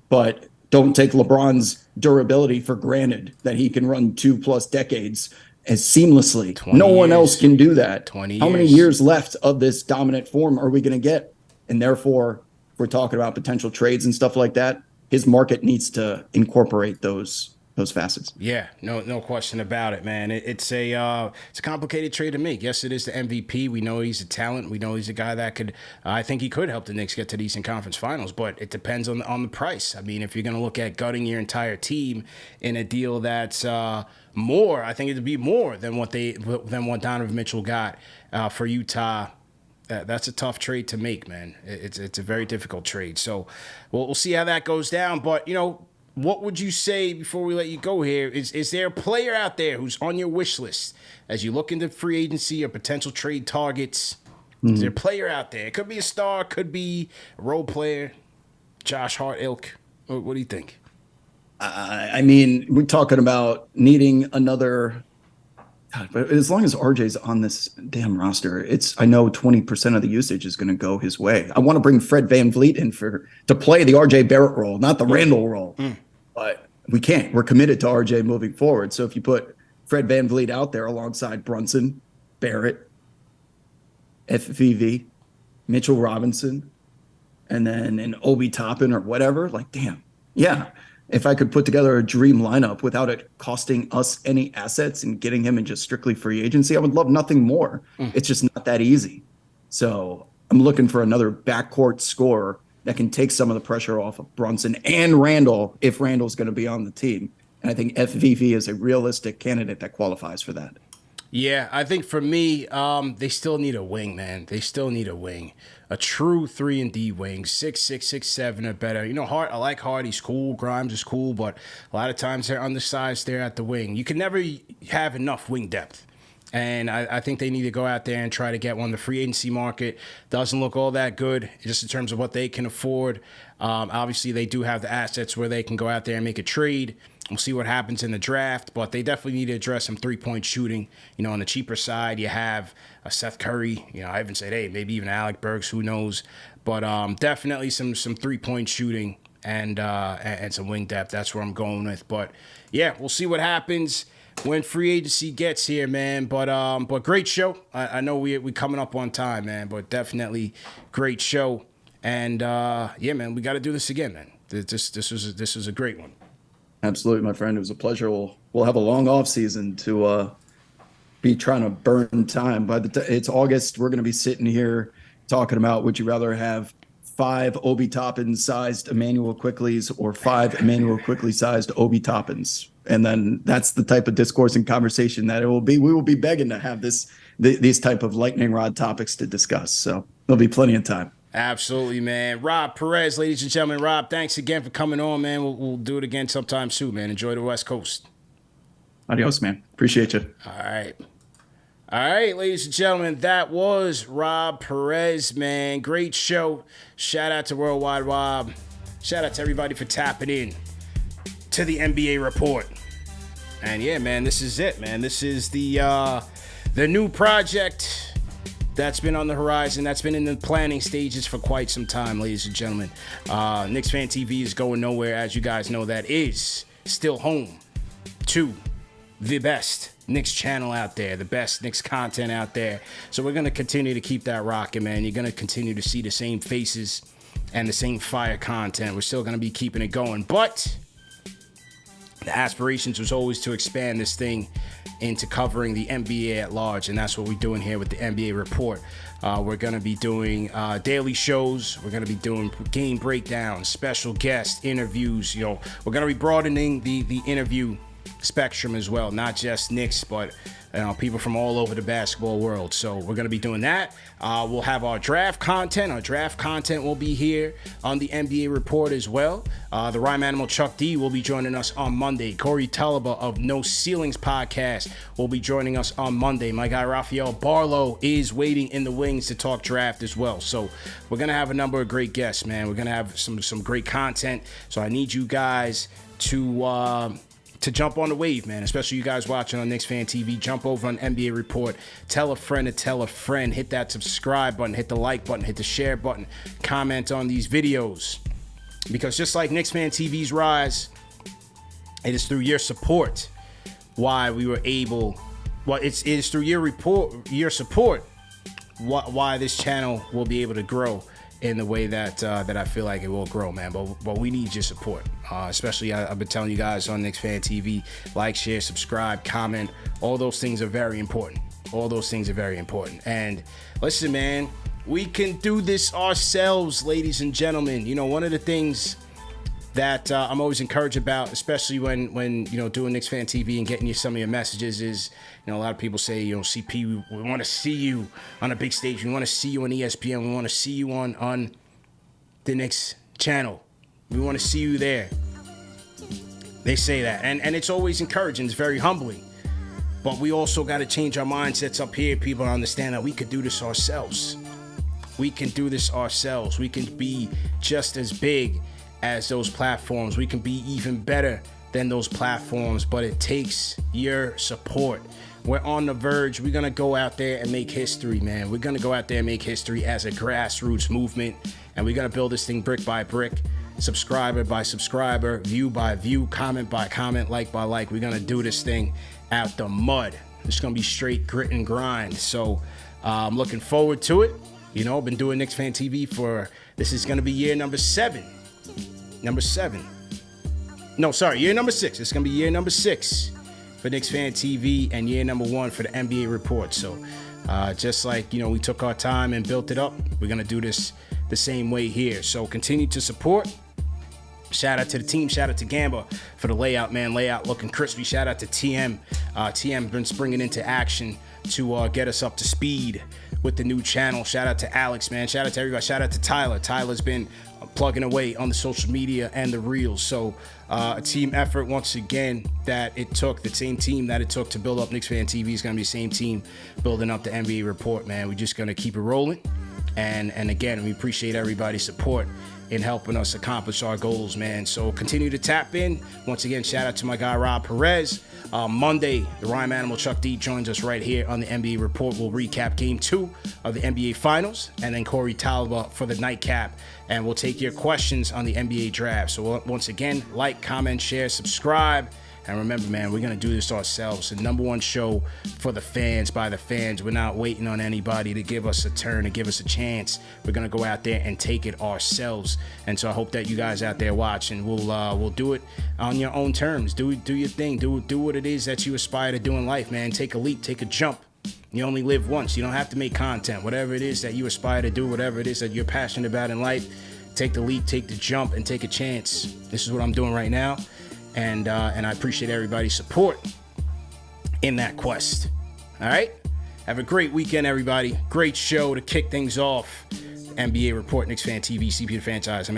But don't take LeBron's durability for granted that he can run 2+ decades as seamlessly. No one else can do that. 20 years. How many years left of this dominant form are we going to get? And therefore, we're talking about potential trades and stuff like that. His market needs to incorporate those facets. Yeah, no question about it, man. It's a complicated trade to make. Yes, it is the MVP. We know he's a talent. We know he's a guy that could. I think he could help the Knicks get to the Eastern Conference Finals, but it depends on the price. I mean, if you're going to look at gutting your entire team in a deal that's more, I think it'd be more than what Donovan Mitchell got for Utah. That's a tough trade to make, man. It's a very difficult trade. So we'll see how that goes down. But what would you say before we let you go here? Is there a player out there who's on your wish list as you look into free agency or potential trade targets? Is there a player out there? It could be a star, could be a role player, Josh Hart ilk. What do you think? I mean, we're talking about needing another. God, but as long as RJ's on this damn roster, I know 20% of the usage is going to go his way. I want to bring Fred VanVleet in to play the RJ Barrett role, not the Randle role. But we can't. We're committed to RJ moving forward. So if you put Fred VanVleet out there alongside Brunson, Barrett, FVV, Mitchell Robinson, and then an Obi Toppin or whatever, like, damn, yeah. If I could put together a dream lineup without it costing us any assets and getting him in just strictly free agency, I would love nothing more. It's just not that easy. So I'm looking for another backcourt scorer that can take some of the pressure off of Brunson and Randle if Randle's going to be on the team. And I think FVV is a realistic candidate that qualifies for that. Yeah, I think for me, they still need a wing, man. They still need a wing. A true 3-and-D wing, 6'6", 6'7", or better. Hart, I like Hart. He's cool. Grimes is cool, but a lot of times they're undersized there at the wing. You can never have enough wing depth. And I think they need to go out there and try to get one. The free agency market doesn't look all that good, just in terms of what they can afford. Obviously, they do have the assets where they can go out there and make a trade. We'll see what happens in the draft, but they definitely need to address some three-point shooting. On the cheaper side, you have a Seth Curry. I even said, hey, maybe even Alec Burks, who knows? But definitely some three-point shooting and some wing depth. That's where I'm going with. But yeah, we'll see what happens when free agency gets here, man. But great show. I know we coming up on time, man. But definitely great show. And yeah, man, we got to do this again, man. This was a great one. Absolutely, my friend. It was a pleasure. We'll have a long off season to be trying to burn time. By the time it's August, we're going to be sitting here talking about, would you rather have 5 Obi Toppin sized Emmanuel Quickleys or 5 Emmanuel Quickly sized Obi Toppins? And then that's the type of discourse and conversation that it will be. We will be begging to have these type of lightning rod topics to discuss. So there'll be plenty of time. Absolutely, man. Rob Perez, ladies and gentlemen. Rob, thanks again for coming on, man. We'll do it again sometime soon, man. Enjoy the West Coast. Adios, man. Appreciate you. All right, ladies and gentlemen. That was Rob Perez, man. Great show. Shout out to Worldwide Rob. Shout out to everybody for tapping in to the NBA report. And yeah, man, this is it, man. This is the new project that's been on the horizon. That's been in the planning stages for quite some time, ladies and gentlemen. KnicksFanTV is going nowhere. As you guys know, that is still home to the best Knicks channel out there, the best Knicks content out there. So we're going to continue to keep that rocking, man. You're going to continue to see the same faces and the same fire content. We're still going to be keeping it going, but the aspirations was always to expand this thing into covering the NBA at large, and that's what we're doing here with the NBA Report. We're going to be doing daily shows. We're going to be doing game breakdowns, special guest interviews. We're going to be broadening the interview spectrum as well, not just Knicks, but people from all over the basketball world. So we're going to be doing that. We'll have our draft content. Our draft content will be here on the NBA Report as well. The Rhyme Animal Chuck D will be joining us on Monday. Corey Taliba of No Ceilings Podcast will be joining us on Monday. My guy Rafael Barlow is waiting in the wings to talk draft as well. So we're going to have a number of great guests, man. We're going to have some great content. So I need you guys to jump on the wave, man, especially you guys watching on KnicksFanTV. Jump over on NBA Report. Tell a friend to tell a friend. Hit that subscribe button. Hit the like button. Hit the share button. Comment on these videos. Because just like KnicksFanTV's rise, it is through your support why we were able... Well, it is through your support why this channel will be able to grow in the way that I feel like it will grow, man. But we need your support. Especially, I've been telling you guys on KnicksFanTV, like, share, subscribe, comment. All those things are very important. All those things are very important. And listen, man, we can do this ourselves, ladies and gentlemen. One of the things that I'm always encouraged about, especially when doing KnicksFanTV and getting you some of your messages, is a lot of people say, CP, we want to see you on a big stage. We want to see you on ESPN. We want to see you on the Knicks channel. We want to see you there. They say that, and it's always encouraging. It's very humbling. But we also got to change our mindsets up here. People understand that we could do this ourselves. We can do this ourselves. We can be just as big as those platforms. We can be even better than those platforms, but it takes your support. We're on the verge. We're going to go out there and make history, man. We're going to go out there and make history as a grassroots movement, and we're going to build this thing brick by brick, subscriber by subscriber, view by view, comment by comment, like by like. We're going to do this thing out the mud. It's going to be straight grit and grind. So I'm looking forward to it. I've been doing KnicksFanTV this is going to be year number 7. Year number 6. It's going to be year number 6 for KnicksFanTV and year number 1 for the NBA Report. So just like, we took our time and built it up, we're going to do this the same way here. So continue to support. Shout out to the team. Shout out to Gamba for the layout, man. Layout looking crispy. Shout out to TM. TM been springing into action to get us up to speed with the new channel. Shout out to Alex, man. Shout out to everybody. Shout out to Tyler. Tyler's been plugging away on the social media and the reels. So a team effort once again that it took. The same team that it took to build up KnicksFanTV is going to be the same team building up the NBA Report, man. We're just going to keep it rolling. And again, we appreciate everybody's support in helping us accomplish our goals, man. So continue to tap in. Once again, shout out to my guy, Rob Perez. Monday, the Rhyme Animal Chuck D joins us right here on the NBA Report. We'll recap Game 2 of the NBA Finals, and then Corey Taliba for the nightcap. And we'll take your questions on the NBA Draft. So once again, like, comment, share, subscribe. And remember, man, we're going to do this ourselves. The number one show for the fans, by the fans. We're not waiting on anybody to give us a turn, to give us a chance. We're going to go out there and take it ourselves. And so I hope that you guys out there watching will do it on your own terms. Do your thing. Do what it is that you aspire to do in life, man. Take a leap. Take a jump. You only live once. You don't have to make content. Whatever it is that you aspire to do, whatever it is that you're passionate about in life, take the leap, take the jump, and take a chance. This is what I'm doing right now. And I appreciate everybody's support in that quest. All right? Have a great weekend, everybody. Great show to kick things off. NBA Report, KnicksFanTV, CP the Franchise. I'm out.